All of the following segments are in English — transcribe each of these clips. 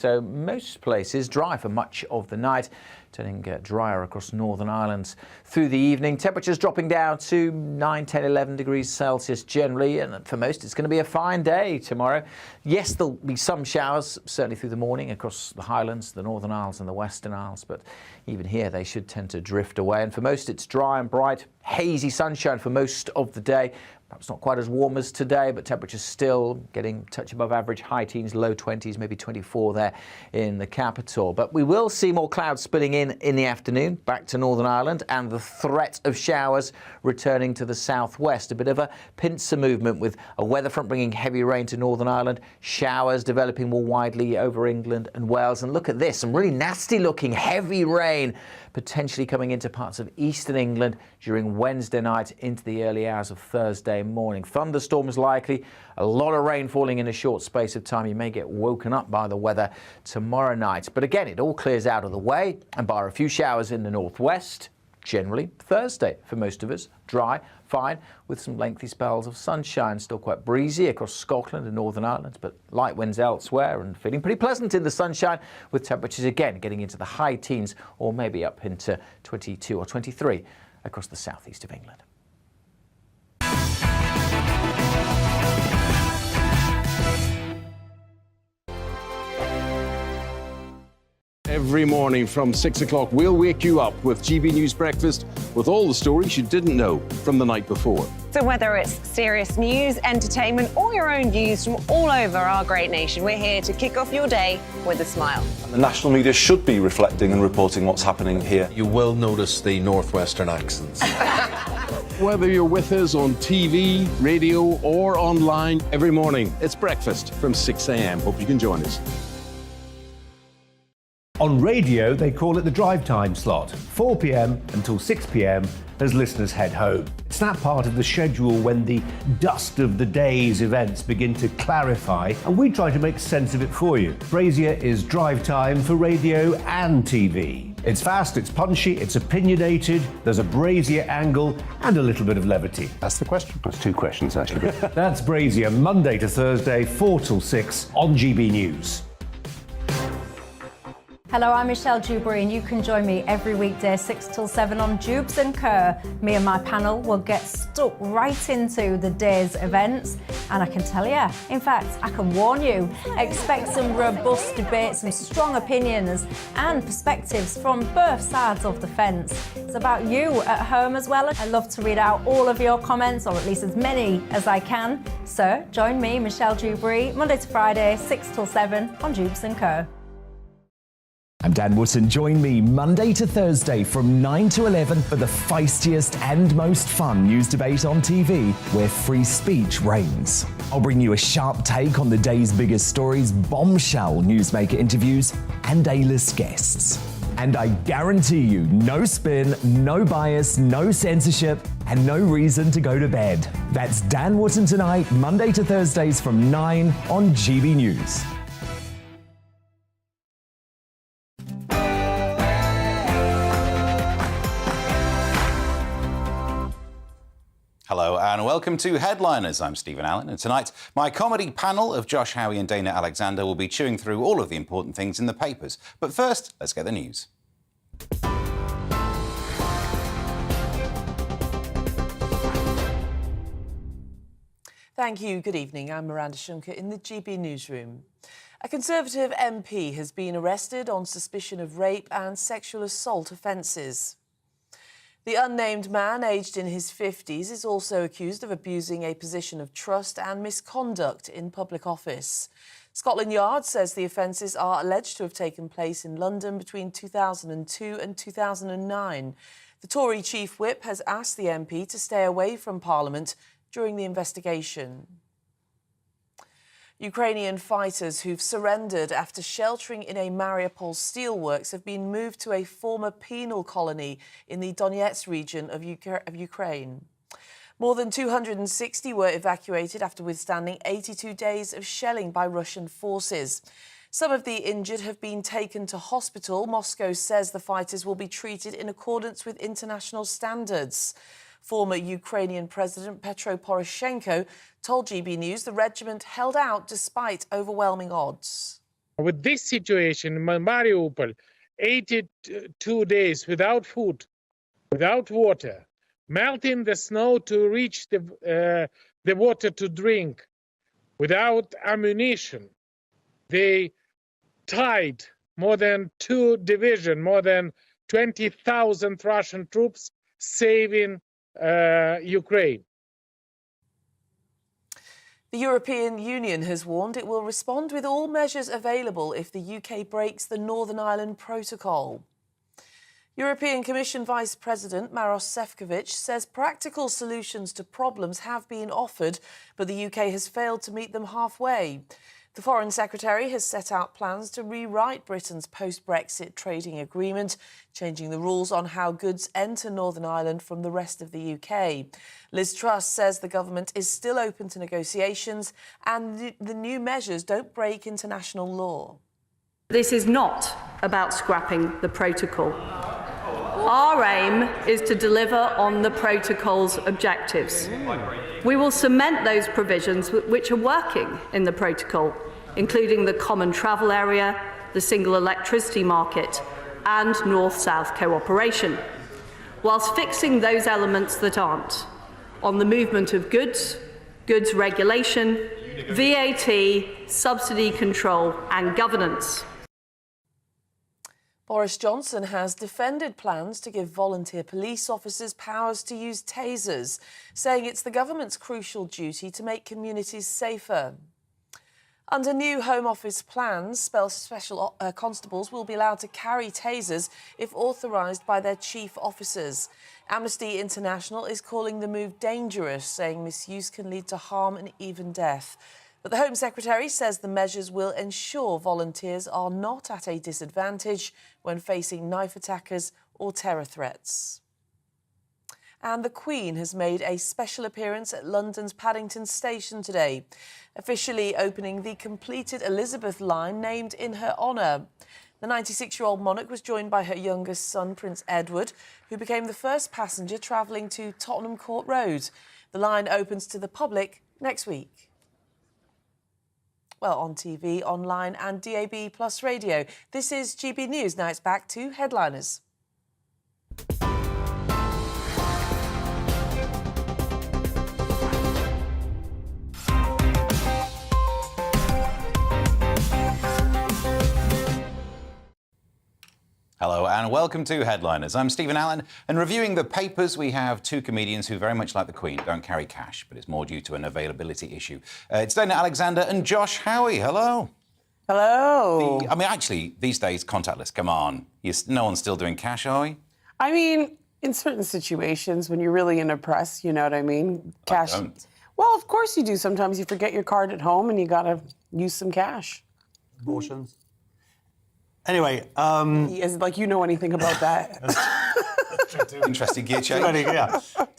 So most places dry for much of the night, turning drier across Northern Ireland through the evening. Temperatures dropping down to 9, 10, 11 degrees Celsius generally, and for most it's going to be a fine day tomorrow. Yes, there'll be some showers, certainly through the morning across the Highlands, the Northern Isles and the Western Isles, but even here they should tend to drift away. And for most it's dry and bright, hazy sunshine for most of the day. Perhaps not quite as warm as today, but temperatures still getting a touch above average, high teens, low 20s, maybe 24 there in the capital. But we will see more clouds spilling in the afternoon back to Northern Ireland, and the threat of showers returning to the southwest. A bit of a pincer movement with a weather front bringing heavy rain to Northern Ireland, showers developing more widely over England and Wales. And look at this, some really nasty looking heavy rain potentially coming into parts of eastern England during Wednesday night into the early hours of Thursday morning. Thunderstorms likely, a lot of rain falling in a short space of time. You may get woken up by the weather tomorrow night. But again, it all clears out of the way, and bar a few showers in the northwest. Generally Thursday for most of us, dry, fine, with some lengthy spells of sunshine. Still quite breezy across Scotland and Northern Ireland, but light winds elsewhere, and feeling pretty pleasant in the sunshine, with temperatures again getting into the high teens or maybe up into 22 or 23 across the southeast of England. Every morning from 6 o'clock, we'll wake you up with GB News Breakfast with all the stories you didn't know from the night before. So whether it's serious news, entertainment, or your own views from all over our great nation, we're here to kick off your day with a smile. The national media should be reflecting and reporting what's happening here. You will notice the northwestern accents. Whether you're with us on TV, radio, or online, every morning, it's breakfast from 6 a.m. Hope you can join us. On radio, they call it the drive time slot, 4 p.m. until 6 p.m. as listeners head home. It's that part of the schedule when the dust of the day's events begin to clarify, and we try to make sense of it for you. Brazier is drive time for radio and TV. It's fast, it's punchy, it's opinionated, there's a Brazier angle and a little bit of levity. That's the question. That's two questions, actually. That's Brazier, Monday to Thursday, 4 till 6 on GB News. Hello, I'm Michelle Dewberry, and you can join me every weekday 6 till 7 on Jubes and Kerr. Me and my panel will get stuck right into the day's events, and I can tell you, in fact, I can warn you, expect some robust debates, some strong opinions and perspectives from both sides of the fence. It's about you at home as well. I love to read out all of your comments, or at least as many as I can. So join me, Michelle Dewberry, Monday to Friday, 6 till 7 on Jubes and Kerr. I'm Dan Wootton. Join me Monday to Thursday from 9 to 11 for the feistiest and most fun news debate on TV, where free speech reigns. I'll bring you a sharp take on the day's biggest stories, bombshell newsmaker interviews, and A-list guests. And I guarantee you, no spin, no bias, no censorship, and no reason to go to bed. That's Dan Wootton tonight, Monday to Thursdays from 9 on GB News. Hello and welcome to Headliners. I'm Stephen Allen, and tonight my comedy panel of Josh Howie and Dana Alexander will be chewing through all of the important things in the papers. But first, let's get the news. Thank you. Good evening. I'm Miranda Shunker in the GB newsroom. A Conservative MP has been arrested on suspicion of rape and sexual assault offences. The unnamed man, aged in his 50s, is also accused of abusing a position of trust and misconduct in public office. Scotland Yard says the offences are alleged to have taken place in London between 2002 and 2009. The Tory Chief Whip has asked the MP to stay away from Parliament during the investigation. Ukrainian fighters who've surrendered after sheltering in a Mariupol steelworks have been moved to a former penal colony in the Donetsk region of Ukraine. More than 260 were evacuated after withstanding 82 days of shelling by Russian forces. Some of the injured have been taken to hospital. Moscow says the fighters will be treated in accordance with international standards. Former Ukrainian President Petro Poroshenko told GB News the regiment held out despite overwhelming odds. With this situation in Mariupol, 82 days without food, without water, melting the snow to reach the water to drink, without ammunition. They tied more than 2 divisions, more than 20,000 Russian troops saving Ukraine. The European Union has warned it will respond with all measures available if the UK breaks the Northern Ireland Protocol. European Commission Vice President Maros Sefcovic says practical solutions to problems have been offered, but the UK has failed to meet them halfway. The Foreign Secretary has set out plans to rewrite Britain's post-Brexit trading agreement, changing the rules on how goods enter Northern Ireland from the rest of the UK. Liz Truss says the government is still open to negotiations and the new measures don't break international law. This is not about scrapping the protocol. Our aim is to deliver on the protocol's objectives. We will cement those provisions which are working in the protocol, including the common travel area, the single electricity market, and North-South cooperation, whilst fixing those elements that aren't, on the movement of goods, goods regulation, VAT, subsidy control, and governance. Boris Johnson has defended plans to give volunteer police officers powers to use tasers, saying it's the government's crucial duty to make communities safer. Under new Home Office plans, special constables will be allowed to carry tasers if authorised by their chief officers. Amnesty International is calling the move dangerous, saying misuse can lead to harm and even death. But the Home Secretary says the measures will ensure volunteers are not at a disadvantage when facing knife attackers or terror threats. And the Queen has made a special appearance at London's Paddington Station today, officially opening the completed Elizabeth line named in her honour. The 96-year-old monarch was joined by her youngest son, Prince Edward, who became the first passenger travelling to Tottenham Court Road. The line opens to the public next week. Well, on TV, online and DAB Plus radio. This is GB News. Now it's back to headliners. Hello and welcome to Headliners. I'm Stephen Allen, and reviewing the papers we have two comedians who, very much like the Queen, don't carry cash, but it's more due to an availability issue. It's Dana Alexander and Josh Howie. Hello. Hello. Actually, these days, contactless, come on. No one's still doing cash, are we? I mean, in certain situations, when you're really in a press, you know what I mean? Cash. I don't. Well, of course you do. Sometimes you forget your card at home and you got to use some cash. Abortions. Anyway, Is like you know anything about that? Interesting gear change.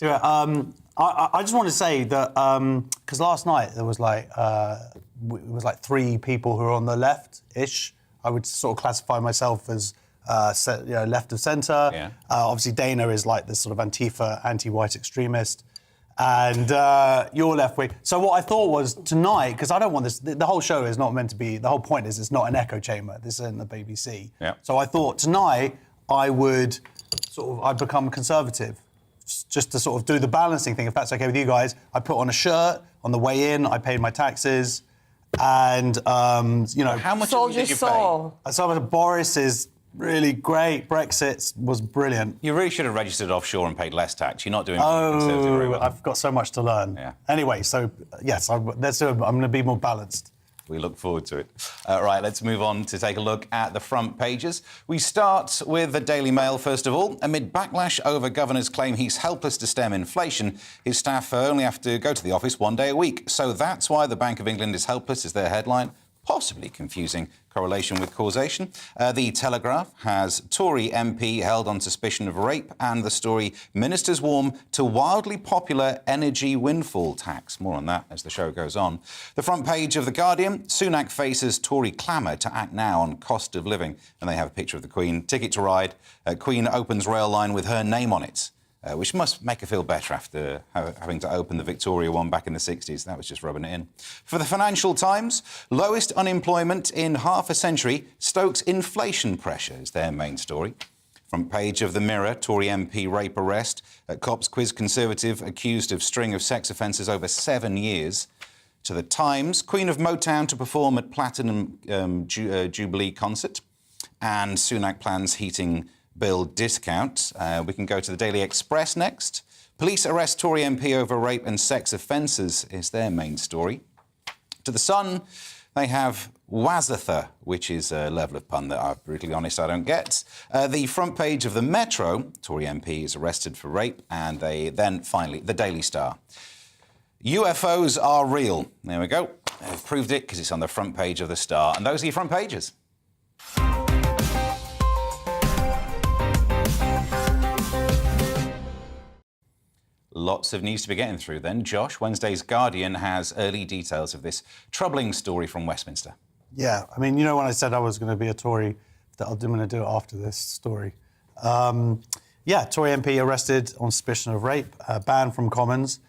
Yeah. I just want to say that because last night there was it was like 3 people who were on the left-ish. I would sort of classify myself as left of centre. Yeah. Obviously, Dana is like this sort of Antifa, anti-white extremist. And you're left wing. So what I thought was tonight, because I don't want this, the whole show is not meant to be, the whole point is it's not an echo chamber. This isn't the BBC. Yeah. So I thought tonight I'd become conservative, just to sort of do the balancing thing, if that's okay with you guys. I put on a shirt on the way in, I paid my taxes, and, How much Sold did your you soul. pay? So Boris is really great. Brexit was brilliant. You really should have registered offshore and paid less tax. You're not doing conservative very well. I've got so much to learn. Yeah. Anyway, so yes, I'm going to be more balanced. We look forward to it. Right, let's move on to take a look at the front pages. We start with the Daily Mail, first of all. Amid backlash over Governor's claim he's helpless to stem inflation, his staff only have to go to the office 1 day a week. So that's why the Bank of England is helpless, is their headline. Possibly confusing correlation with causation. The Telegraph has Tory MP held on suspicion of rape, and the story, Ministers warm to wildly popular energy windfall tax. More on that as the show goes on. The front page of The Guardian, Sunak faces Tory clamour to act now on cost of living. And they have a picture of the Queen, ticket to ride. Queen opens rail line with her name on it. which must make her feel better after having to open the Victoria one back in the 60s. That was just rubbing it in. For the Financial Times, lowest unemployment in half a century stokes inflation pressure is their main story. Front page of the Mirror, Tory MP rape arrest. Cops quiz Conservative accused of string of sex offences over 7 years. To the Times, Queen of Motown to perform at Platinum Jubilee concert. And Sunak plans heating bill discount. We can go to the Daily Express next. Police arrest Tory MP over rape and sex offences is their main story. To the Sun, they have Wazatha, which is a level of pun that, I'm brutally honest, I don't get. The front page of the Metro, Tory MP is arrested for rape, and then finally, the Daily Star. UFOs are real. There we go. They've proved it because it's on the front page of the Star. And those are your front pages. Lots of news to be getting through then. Josh, Wednesday's Guardian has early details of this troubling story from Westminster. Yeah, I mean, you know when I said I was going to be a Tory, that I'm going to do it after this story. Yeah, Tory MP arrested on suspicion of rape, banned from Commons.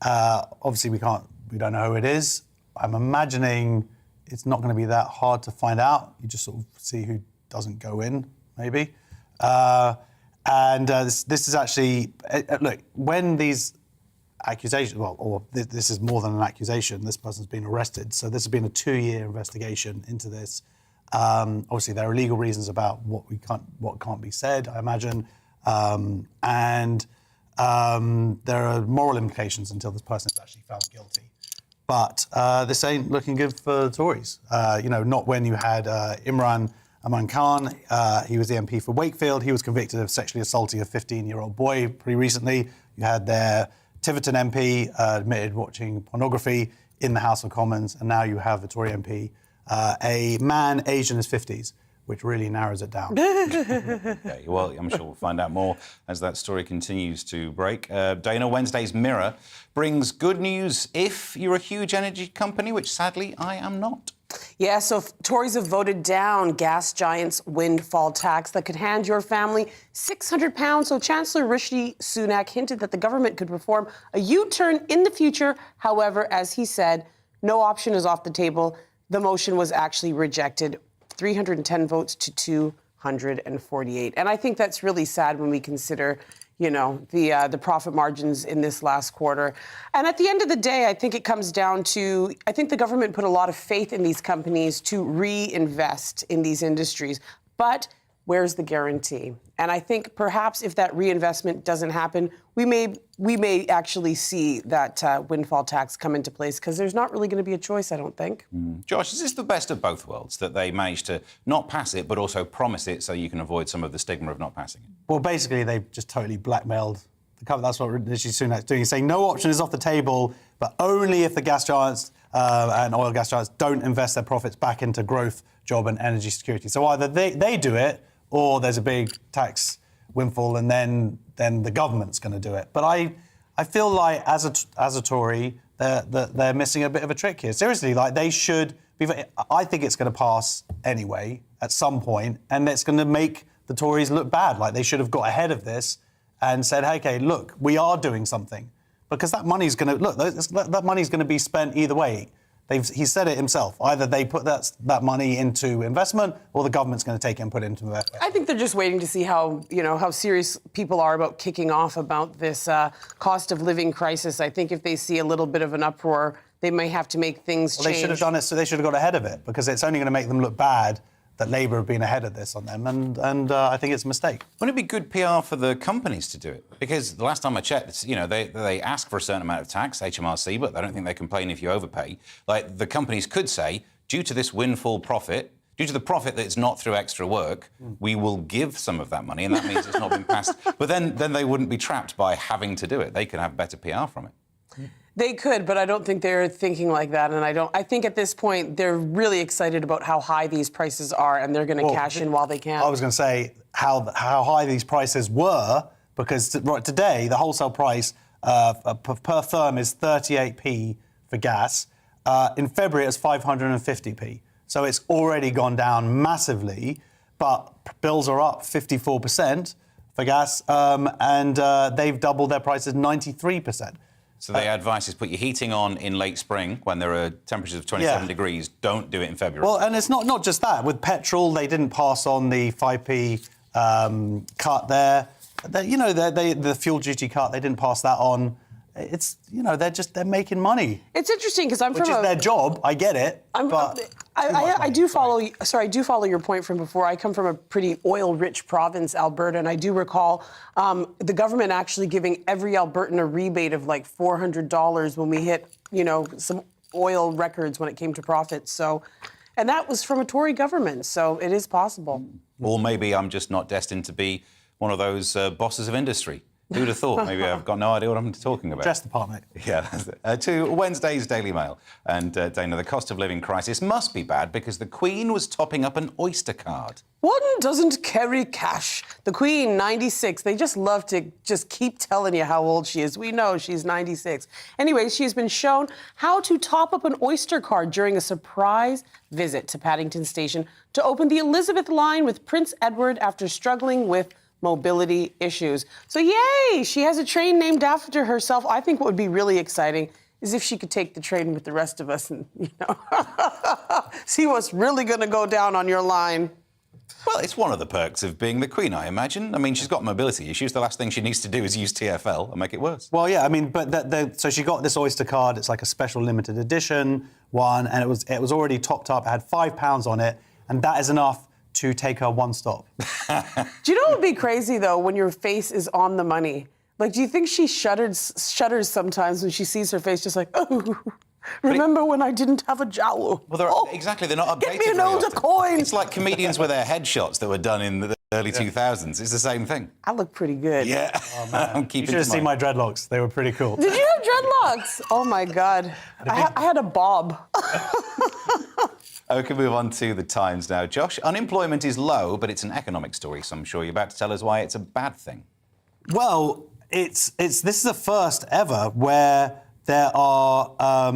Obviously, we don't know who it is. I'm imagining it's not going to be that hard to find out. You just sort of see who doesn't go in, maybe. This is actually, look, when these accusations, this is more than an accusation, this person's been arrested, so this has been a 2-year investigation into this. Obviously, there are legal reasons about what can't be said, I imagine, and there are moral implications until this person is actually found guilty. But this ain't looking good for the Tories. Not when you had Imran Aman Khan. He was the MP for Wakefield. He was convicted of sexually assaulting a 15-year-old boy pretty recently. You had their Tiverton MP admitted watching pornography in the House of Commons. And now you have the Tory MP, a man aged in his 50s, which really narrows it down. Okay, well, I'm sure we'll find out more as that story continues to break. Dana, Wednesday's Mirror brings good news if you're a huge energy company, which sadly I am not. Yeah, so Tories have voted down gas giants' windfall tax that could hand your family £600. So Chancellor Rishi Sunak hinted that the government could perform a U-turn in the future. However, as he said, no option is off the table. The motion was actually rejected, 310 votes to 248. And I think that's really sad when we consider, the profit margins in this last quarter. And at the end of the day, I think it comes down to, I think the government put a lot of faith in these companies to reinvest in these industries. But where's the guarantee? And I think perhaps if that reinvestment doesn't happen, we may actually see that windfall tax come into place, because there's not really going to be a choice, I don't think. Josh, is this the best of both worlds, that they managed to not pass it but also promise it so you can avoid some of the stigma of not passing it? Well, basically, they've just totally blackmailed the company. That's what Rishi Sunak's doing. He's saying no option is off the table, but only if the gas giants and oil gas giants don't invest their profits back into growth, job and energy security. So either they do it, or there's a big tax windfall, and then the government's going to do it. But I feel like as a Tory, they're missing a bit of a trick here. Seriously, like they should be. I think it's going to pass anyway at some point, and it's going to make the Tories look bad. Like they should have got ahead of this and said, hey, okay, look, we are doing something, because that money's going to that money's going to be spent either way. He said it himself. Either they put that money into investment, or the government's going to take it and put it into investment. I think they're just waiting to see how serious people are about kicking off about this cost of living crisis. I think if they see a little bit of an uproar, they may have to make things change. They should have done it, so they should have got ahead of it, because it's only going to make them look bad that Labour have been ahead of this on them, and I think it's a mistake. Wouldn't it be good PR for the companies to do it? Because the last time I checked, they ask for a certain amount of tax, HMRC, but I don't think they complain if you overpay. Like, the companies could say, due to this windfall profit, due to the profit that's not through extra work, we will give some of that money, and that means it's not been passed. But then they wouldn't be trapped by having to do it. They could have better PR from it. They could, but I don't think they're thinking like that. And I think at this point, they're really excited about how high these prices are, and they're going to cash in while they can. I was going to say how high these prices were, because today, the wholesale price per therm is 38p for gas. In February, it's 550p. So it's already gone down massively, but bills are up 54%. for gas, and they've doubled their prices 93%. So their advice is put your heating on in late spring when there are temperatures of 27 degrees. Don't do it in February. Well, and it's not just that. With petrol, they didn't pass on the 5p cut there. You know, the fuel duty cut, they didn't pass that on. It's, you know, they're making money. It's interesting because which is their job. I get it. I do follow. Sorry, I do follow your point from before. I come from a pretty oil-rich province, Alberta, and I do recall the government actually giving every Albertan a rebate of like $400 when we hit, you know, some oil records when it came to profits. So, and that was from a Tory government. So it is possible. Or maybe I'm just not destined to be one of those bosses of industry. Who'd have thought? Maybe I've got no idea what I'm talking about. Just the part, mate. Yeah. To Wednesday's Daily Mail. And Dana, the cost of living crisis must be bad because the Queen was topping up an Oyster card. One doesn't carry cash. The Queen, 96. They just love to just keep telling you how old she is. We know she's 96. Anyway, she's been shown how to top up an Oyster card during a surprise visit to Paddington Station to open the Elizabeth line with Prince Edward after struggling with mobility issues. So yay, she has a train named after herself. I think what would be really exciting is if she could take the train with the rest of us and, you know, see what's really going to go down on your line. Well, it's one of the perks of being the Queen, I imagine. I mean, she's got mobility issues. The last thing she needs to do is use TfL and make it worse. Well, yeah, I mean, but so she got this Oyster card. It's like a special limited edition one, and it was already topped up. It had £5 on it, and that is enough to take her one stop. Do you know what would be crazy, though, when your face is on the money? Like, do you think she shudders sometimes when she sees her face just like, oh, remember when I didn't have a jowl? Well, exactly, they're not updated. Get me an older coin. It's like comedians with their headshots that were done in the early 2000s. It's the same thing. I look pretty good. Yeah. Oh, man. You should have seen my dreadlocks. They were pretty cool. Did you have dreadlocks? Oh, my God. I had a bob. We can move on to the Times now. Josh, unemployment is low, but it's an economic story, so I'm sure you're about to tell us why it's a bad thing. Well, this is the first ever where there are,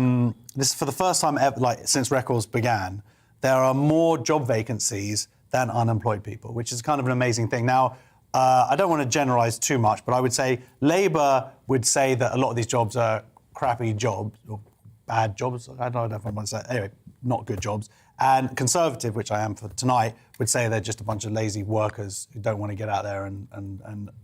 this is for the first time ever, like since records began, there are more job vacancies than unemployed people, which is kind of an amazing thing. Now, I don't want to generalise too much, but I would say Labour would say that a lot of these jobs are crappy jobs, or bad jobs, I don't know if I want to say, anyway, not good jobs. And Conservative, which I am for tonight, would say they're just a bunch of lazy workers who don't want to get out there and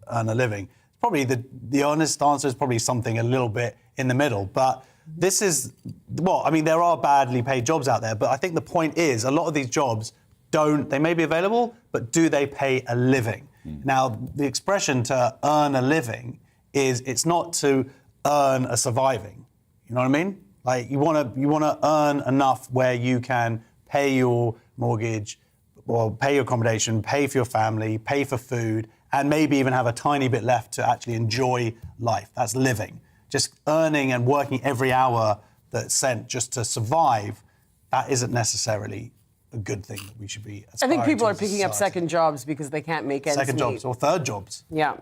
earn a living. Probably the honest answer is probably something a little bit in the middle. But this is, well, I mean, there are badly paid jobs out there, but I think the point is a lot of these jobs they may be available, but do they pay a living? Now, the expression to earn a living it's not to earn a surviving. You know what I mean? Like you want to earn enough where you can pay your mortgage, or pay your accommodation, pay for your family, pay for food, and maybe even have a tiny bit left to actually enjoy life. That's living. Just earning and working every hour that's sent just to survive, that isn't necessarily a good thing that we should be aspiring to. I think people are as a picking up society. second jobs because they can't make ends Second meet. jobs or third jobs. Yeah.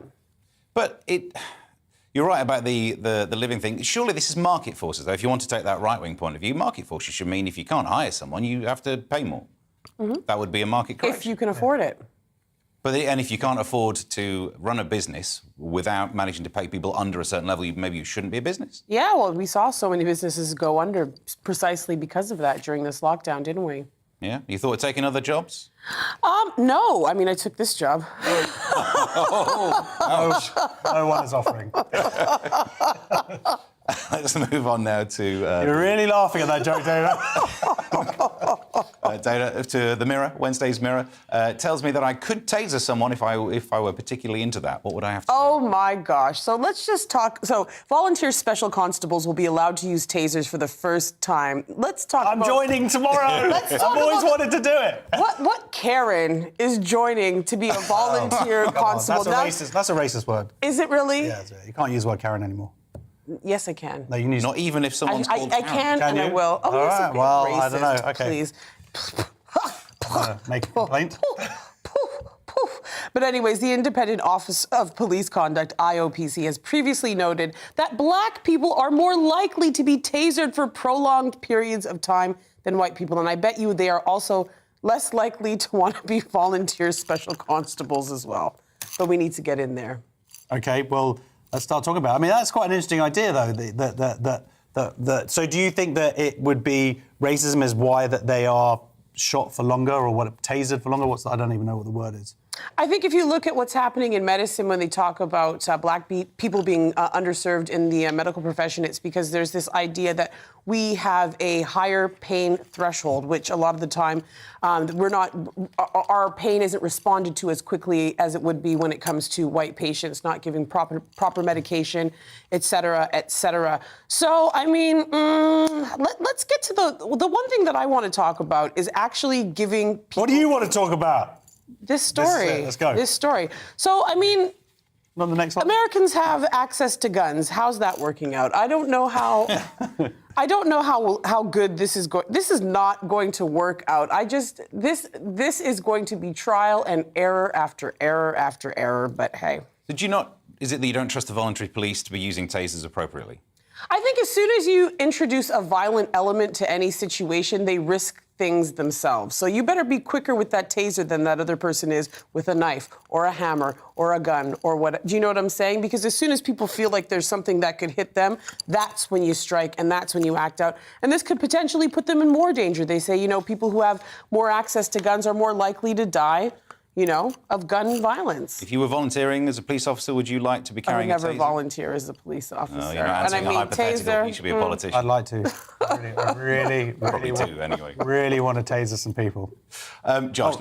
But you're right about the living thing. Surely this is market forces, though. If you want to take that right-wing point of view, market forces should mean if you can't hire someone, you have to pay more. Mm-hmm. That would be a market correction. If you can afford it. But and if you can't afford to run a business without managing to pay people under a certain level, maybe you shouldn't be a business. Yeah, well, we saw so many businesses go under precisely because of that during this lockdown, didn't we? Yeah? You thought of taking other jobs? No. I mean, I took this job. No one is offering. Let's move on now to... You're really laughing at that joke, Dana. Dana, to the Mirror, Wednesday's Mirror, tells me that I could taser someone if I were particularly into that. What would I have to do? Oh, my gosh. So let's just talk. So volunteer special constables will be allowed to use tasers for the first time. Let's talk I'm joining tomorrow. I've always wanted to do it. What Karen is joining to be a volunteer constable? That's a racist word. Is it really? Yeah, you can't use the word Karen anymore. Yes, I can. No, you need Not even if someone's called I Karen. can and I will. Oh, All that's right, a bit well, racist, I don't know. Okay. Please. Make a complaint. But anyways, the Independent Office of Police Conduct, IOPC, has previously noted that black people are more likely to be tasered for prolonged periods of time than white people. And I bet you they are also less likely to want to be volunteer special constables as well. but we need to get in there. Okay, well, let's start talking about it. I mean, that's quite an interesting idea, though. So do you think that it would be racism is why that they are shot for longer or tasered for longer? I don't even know what the word is. I think if you look at what's happening in medicine when they talk about black people being underserved in the medical profession, it's because there's this idea that we have a higher pain threshold, which a lot of the time our pain isn't responded to as quickly as it would be when it comes to white patients, not giving proper medication, et cetera, et cetera. So, I mean, let's get to the one thing that I want to talk about is actually giving people... What do you want to talk about? This story. Let's go. This story. So, I mean, on the next one. Americans have access to guns. How's that working out? I don't know how. I don't know how good this is going. This is not going to work out. This is going to be trial and error after error after error. But hey. Did you not? Is it that you don't trust the voluntary police to be using tasers appropriately? I think as soon as you introduce a violent element to any situation, they risk things themselves. So you better be quicker with that taser than that other person is with a knife or a hammer or a gun or what. Do you know what I'm saying? Because as soon as people feel like there's something that could hit them, that's when you strike and that's when you act out. And this could potentially put them in more danger. They say, people who have more access to guns are more likely to die, of gun violence. If you were volunteering as a police officer, would you like to be carrying a taser? I would never volunteer as a police officer. No, you're not answering a hypothetical. Taser, you should be a politician. I'd like to. I really want to taser some people. Josh,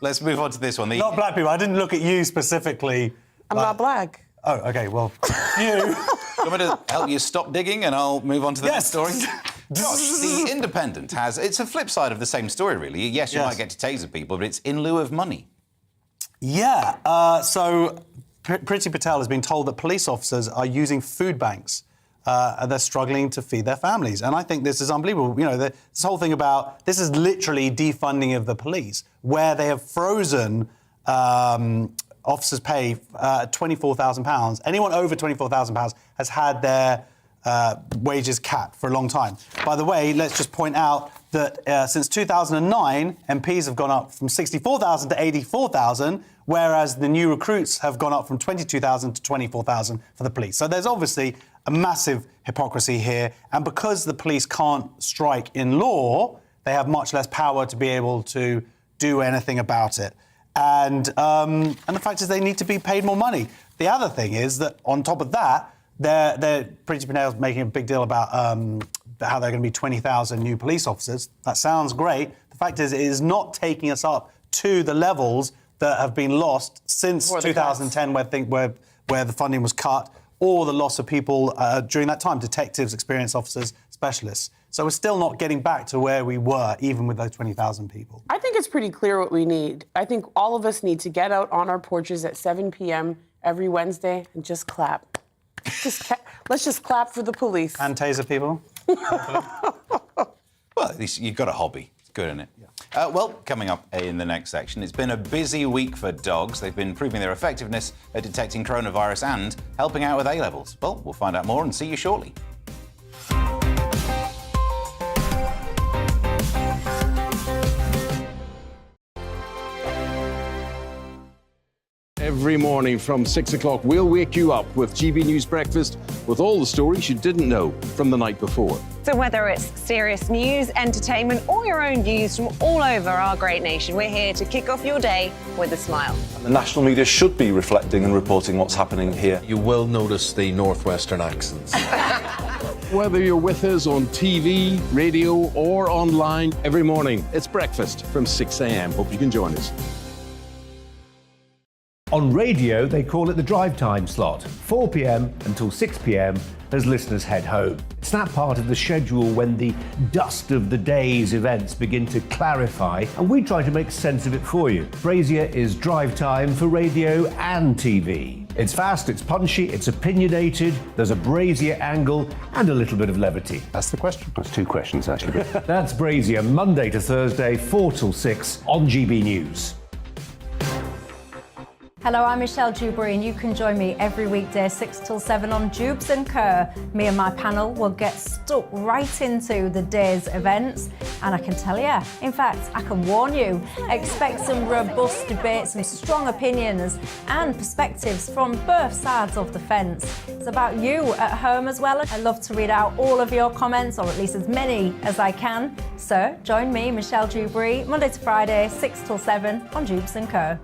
let's move on to this one. Not black people. I didn't look at you specifically. I'm not black. Oh, okay. Well, you. You want me to help you stop digging and I'll move on to the next story? Josh, The Independent it's a flip side of the same story, really. Yes, you might get to taser people, but it's in lieu of money. Yeah, so Priti Patel has been told that police officers are using food banks and they're struggling to feed their families. And I think this is unbelievable. This whole thing about this is literally defunding of the police, where they have frozen officers' pay £24,000. Anyone over £24,000 has had their wages capped for a long time. By the way, let's just point out that since 2009, MPs have gone up from 64,000 to 84,000, whereas the new recruits have gone up from 22,000 to 24,000 for the police. So there's obviously a massive hypocrisy here. And because the police can't strike in law, they have much less power to be able to do anything about it. And the fact is they need to be paid more money. The other thing is that on top of that, Priti Patel's making a big deal about how there are going to be 20,000 new police officers. That sounds great. The fact is it is not taking us up to the levels that have been lost since 2010 where the funding was cut, or the loss of people during that time, detectives, experienced officers, specialists. So we're still not getting back to where we were, even with those 20,000 people. I think it's pretty clear what we need. I think all of us need to get out on our porches at 7 p.m. every Wednesday and just clap. Let's just clap for the police. And taser people. Well, at least you've got a hobby. It's good, isn't it? Yeah. Well, coming up in the next section, it's been a busy week for dogs. They've been proving their effectiveness at detecting coronavirus and helping out with A-levels. Well, we'll find out more and see you shortly. Every morning from 6 o'clock, we'll wake you up with GB News Breakfast with all the stories you didn't know from the night before. So whether it's serious news, entertainment, or your own views from all over our great nation, we're here to kick off your day with a smile. And the national media should be reflecting and reporting what's happening here. You will notice the northwestern accents. Whether you're with us on TV, radio, or online, every morning, it's breakfast from 6 a.m. Hope you can join us. On radio, they call it the drive time slot, 4 p.m. until 6 p.m. as listeners head home. It's that part of the schedule when the dust of the day's events begin to clarify, and we try to make sense of it for you. Brazier is drive time for radio and TV. It's fast, it's punchy, it's opinionated, there's a Brazier angle and a little bit of levity. That's the question. That's two questions, actually. That's Brazier, Monday to Thursday, 4 till 6 on GB News. Hello, I'm Michelle Dewberry, and you can join me every weekday 6 till 7 on Jubes and Kerr. Me and my panel will get stuck right into the day's events, and I can tell you, in fact, I can warn you, expect some robust debates, some strong opinions and perspectives from both sides of the fence. It's about you at home as well. I love to read out all of your comments, or at least as many as I can. So join me, Michelle Dewberry, Monday to Friday, 6 till 7 on Jubes and Kerr.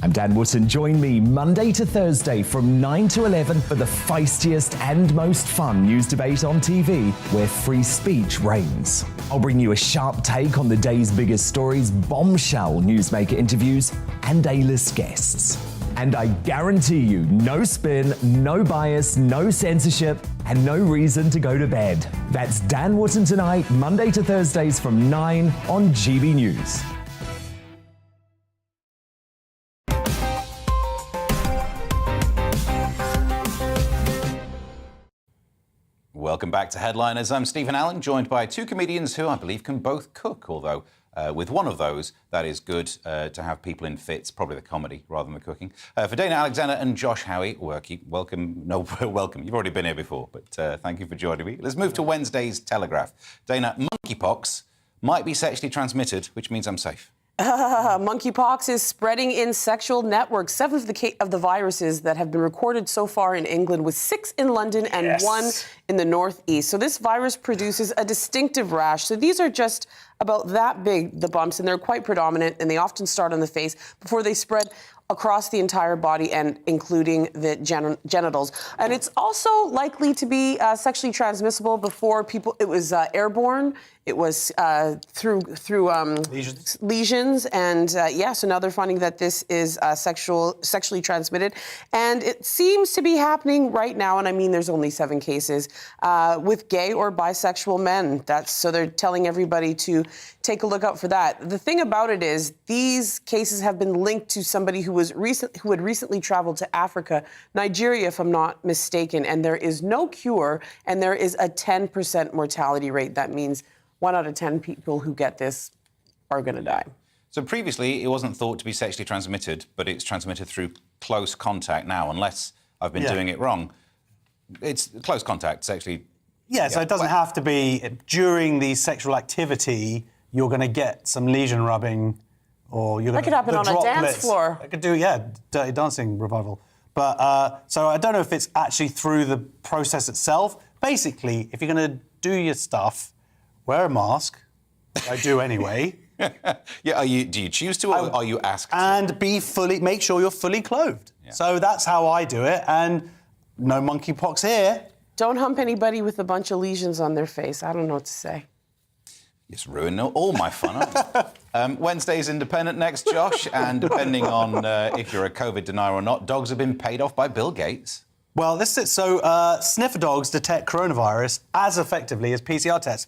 I'm Dan Wootton. Join me Monday to Thursday from 9 to 11 for the feistiest and most fun news debate on TV, where free speech reigns. I'll bring you a sharp take on the day's biggest stories, bombshell newsmaker interviews, and A-list guests. And I guarantee you, no spin, no bias, no censorship, and no reason to go to bed. That's Dan Wootton tonight, Monday to Thursdays from 9 on GB News. Welcome back to Headliners. I'm Stephen Allen, joined by two comedians who I believe can both cook, although with one of those, that is good to have people in fits, probably the comedy rather than the cooking. For Dana Alexander and Josh Howie, welcome. You've already been here before, but thank you for joining me. Let's move to Wednesday's Telegraph. Dana, monkeypox might be sexually transmitted, which means I'm safe. Monkeypox is spreading in sexual networks. 7 of the viruses that have been recorded so far in England, with 6 in London and 1 in the northeast. So this virus produces a distinctive rash. So these are just about that big, the bumps, and they're quite predominant, and they often start on the face before they spread across the entire body and including the genitals. And it's also likely to be sexually transmissible before people. It was airborne. It was through lesions. And so now they're finding that this is sexually transmitted. And it seems to be happening right now, and I mean there's only 7 cases, with gay or bisexual men. So they're telling everybody to take a look out for that. The thing about it is these cases have been linked to somebody who had recently traveled to Africa, Nigeria, if I'm not mistaken, and there is no cure, and there is a 10% mortality rate. That means 1 out of 10 people who get this are going to die. So previously, it wasn't thought to be sexually transmitted, but it's transmitted through close contact now, unless I've been doing it wrong. It's close contact, sexually. Yeah, so it doesn't have to be during the sexual activity, you're going to get some lesion rubbing, or you're going to... That could happen on a dance floor. It could do, Dirty Dancing revival. But, so I don't know if it's actually through the process itself. Basically, if you're going to do your stuff, wear a mask. I do anyway. Do you choose to, or are you asked to? And make sure you're fully clothed. Yeah. So that's how I do it, and no monkeypox here. Don't hump anybody with a bunch of lesions on their face. I don't know what to say. It's ruining all my fun. Wednesday's Independent next, Josh, and depending on if you're a COVID denier or not, dogs have been paid off by Bill Gates. Well, sniffer dogs detect coronavirus as effectively as PCR tests.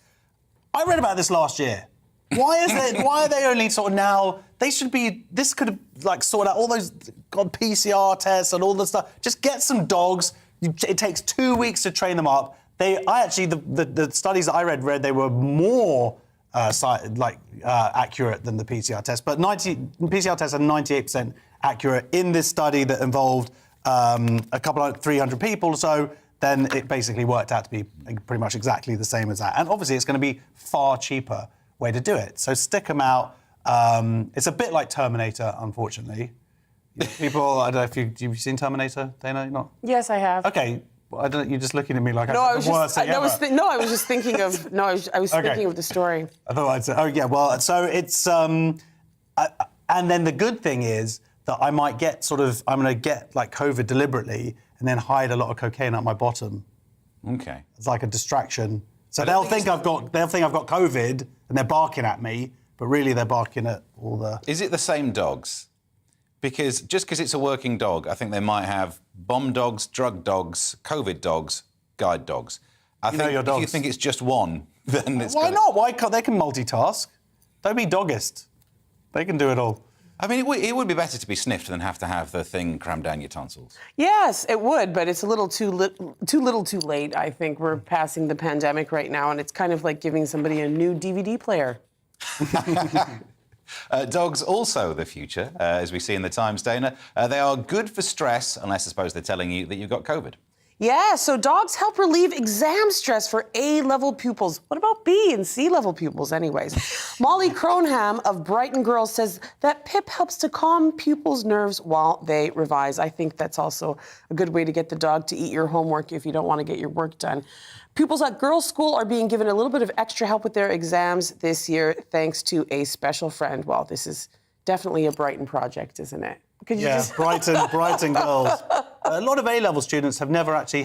I read about this last year. Why are they only sort of now? They should be. This could have sorted out all those PCR tests and all the stuff. Just get some dogs. It takes 2 weeks to train them up. The studies that I read they were more accurate than the PCR test. But PCR tests are 98% accurate in this study that involved a couple of 300 people. So then it basically worked out to be pretty much exactly the same as that. And obviously it's going to be far cheaper way to do it. So stick them out. It's a bit like Terminator, unfortunately. People, I don't know if you've seen Terminator, Dana? Not? Yes, I have. Okay. Well, I don't. You're just looking at me like I was just thinking of thinking of the story. I thought I'd say. Oh yeah. Well, so it's and then the good thing is that I might get I'm going to get COVID deliberately and then hide a lot of cocaine up my bottom. Okay. It's like a distraction. So they'll think I've got COVID and they're barking at me, but really they're barking at all the. Is it the same dogs? Because it's a working dog, I think they might have bomb dogs, drug dogs, COVID dogs, guide dogs. I think if you think it's just one, then it's... Why not? Why can't they can multitask? Don't be doggist. They can do it all. I mean, it would be better to be sniffed than have to have the thing crammed down your tonsils. Yes, it would, but it's a little too little too late, I think. We're passing the pandemic right now, and it's kind of like giving somebody a new DVD player. Dogs also the future, as we see in the Times, Dana. They are good for stress, unless I suppose they're telling you that you've got COVID. Yeah, so dogs help relieve exam stress for A-level pupils. What about B and C-level pupils anyways? Molly Cronham of Brighton Girls says that Pip helps to calm pupils' nerves while they revise. I think that's also a good way to get the dog to eat your homework if you don't want to get your work done. Pupils at girls' school are being given a little bit of extra help with their exams this year thanks to a special friend. Well, this is definitely a Brighton project, isn't it? Brighton Girls. A lot of A-level students have never actually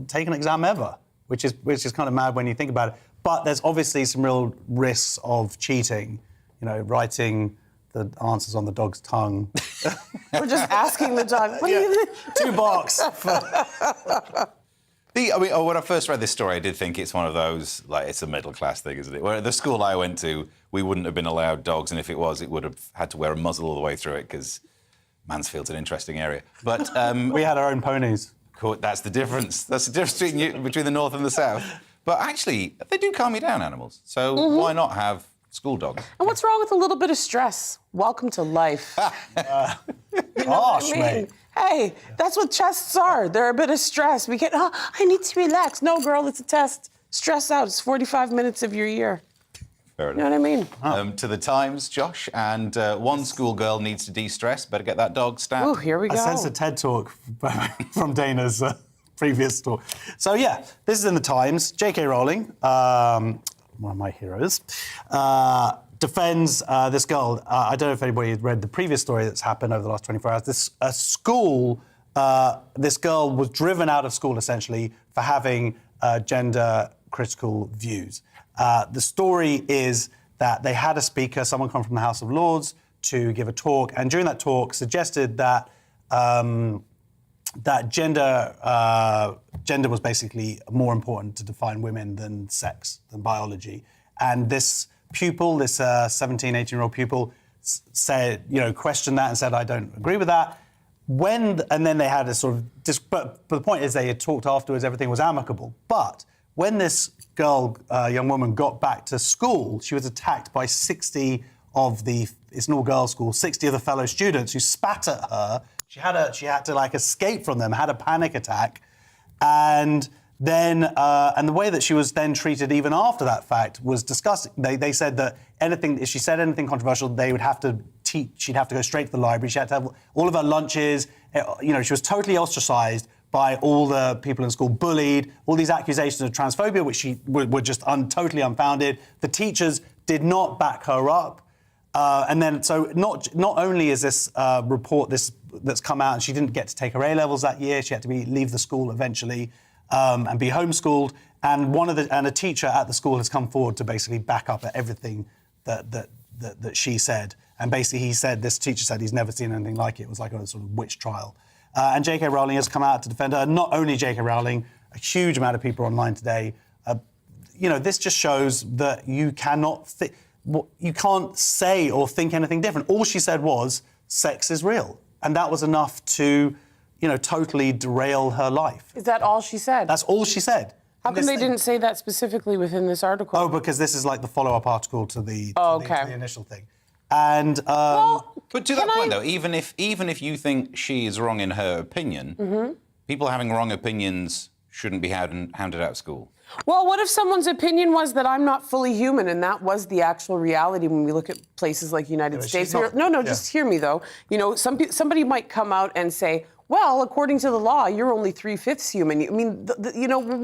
taken an exam ever, which is kind of mad when you think about it. But there's obviously some real risks of cheating, you know, writing the answers on the dog's tongue. We're just asking the dog, what do you think? 2 bucks. When I first read this story, I did think it's one of those, like, it's a middle-class thing, isn't it? Where at the school I went to, we wouldn't have been allowed dogs, and if it was, it would have had to wear a muzzle all the way through it, because Mansfield's an interesting area. But we had our own ponies. Cool, that's the difference. That's the difference between the north and the south. But actually, they do calm you down, animals. So why not have school dogs? And what's wrong with a little bit of stress? Welcome to life. Gosh, mate. Hey, that's what tests are. They're a bit of stress. We get, I need to relax. No, girl, it's a test. Stress out. It's 45 minutes of your year. Fair enough. You know what I mean? To the Times, Josh, and one schoolgirl needs to de-stress. Better get that dog stabbed. Oh, here we go. I sense a TED talk from Dana's previous talk. So, yeah, this is in the Times. J.K. Rowling, one of my heroes, defends this girl. I don't know if anybody had read the previous story that's happened over the last 24 hours. This girl was driven out of school, essentially, for having gender-critical views. The story is that they had a speaker, someone come from the House of Lords, to give a talk, and during that talk suggested that that gender was basically more important to define women than sex, than biology. And this pupil, this 17, 18-year-old pupil, said, questioned that and said, I don't agree with that. And then they had a sort of, but the point is they had talked afterwards, everything was amicable. But when this girl, young woman, got back to school, she was attacked by 60 of it's an all-girls school, 60 of the fellow students who spat at her. She had to escape from them, had a panic attack. And then, and the way that she was then treated even after that fact was disgusting. They said that if she said anything controversial, they would have to teach, she'd have to go straight to the library. She had to have all of her lunches. She was totally ostracized by all the people in school, bullied, all these accusations of transphobia, which were just totally unfounded. The teachers did not back her up. And then, so not only is this report that's come out, and she didn't get to take her A-levels that year, she had to leave the school eventually and be homeschooled. And a teacher at the school has come forward to basically back up at everything that she said. And basically, this teacher said he's never seen anything like it. It was like a sort of witch trial. And J.K. Rowling has come out to defend her. Not only J.K. Rowling, a huge amount of people online today. This just shows that you cannot you can't say or think anything different. All she said was, sex is real. And that was enough to, totally derail her life. Is that all she said? That's all she said. How come they didn't say that specifically within this article? Oh, because this is like the follow-up article to the initial thing. And but to that point, though, even if you think she is wrong in her opinion, people having wrong opinions shouldn't be hounded out of school. Well, what if someone's opinion was that I'm not fully human, and that was the actual reality when we look at places like United States? Just hear me, though. Somebody might come out and say, well, according to the law, you're only 3/5 human. I mean,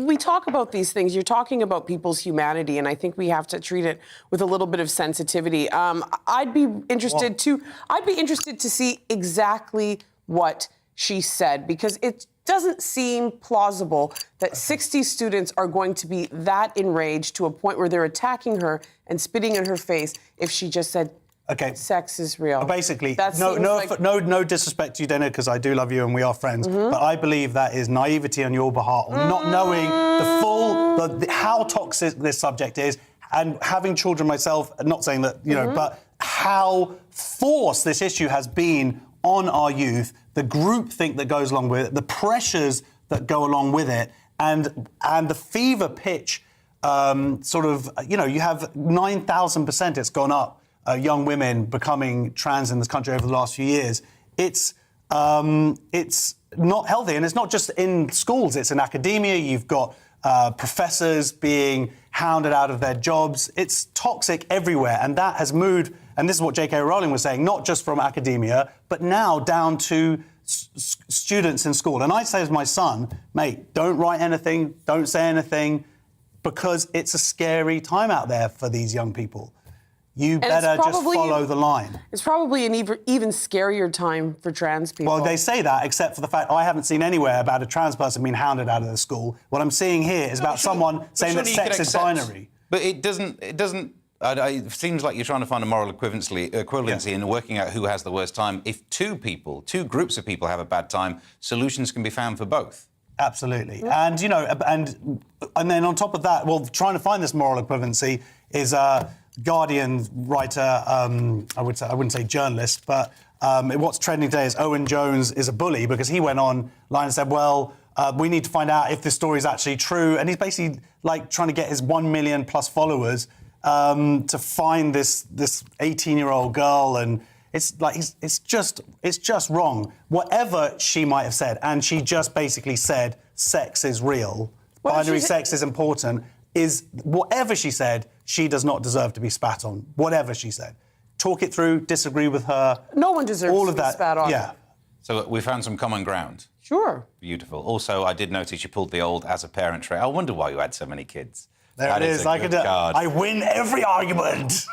we talk about these things. You're talking about people's humanity, and I think we have to treat it with a little bit of sensitivity. I'd be interested to see exactly what she said, because it doesn't seem plausible that 60 students are going to be that enraged to a point where they're attacking her and spitting in her face if she just said, sex is real. Basically, no disrespect to you, Dana, because I do love you and we are friends, but I believe that is naivety on your behalf, not knowing how toxic this subject is, and having children myself, not saying that, but how forced this issue has been on our youth, the groupthink that goes along with it, the pressures that go along with it, and the fever pitch, you have 9,000% it's gone up young women becoming trans in this country over the last few years, it's not healthy. And it's not just in schools, it's in academia. You've got professors being hounded out of their jobs. It's toxic everywhere. And that has moved, and this is what J.K. Rowling was saying, not just from academia, but now down to students in school. And I say to my son, mate, don't write anything, don't say anything, because it's a scary time out there for these young people. You better just follow the line. It's probably an even scarier time for trans people. Well, they say that, except for the fact I haven't seen anywhere about a trans person being hounded out of the school. What I'm seeing here is about someone saying that sex is binary. But it doesn't. It seems like you're trying to find a moral equivalency in working out who has the worst time. If two groups of people have a bad time, solutions can be found for both. Absolutely. And, you know, and then on top of that, well, trying to find this moral equivalency is Guardian writer, I wouldn't say journalist, but what's trending today is Owen Jones is a bully, because he went online and said, well, we need to find out if this story is actually true. And he's basically like trying to get his 1 million plus followers to find this 18-year-old girl, and it's like it's just wrong. Whatever she might have said, and she just basically said sex is real, binary sex is important. Is whatever she said, she does not deserve to be spat on. Whatever she said, talk it through, disagree with her. No one deserves all to of be that. Spat on. Yeah. So we found some common ground. Sure. Beautiful. Also, I did notice you pulled the old as a parent trait. I wonder why you had so many kids. There it is. I win every argument.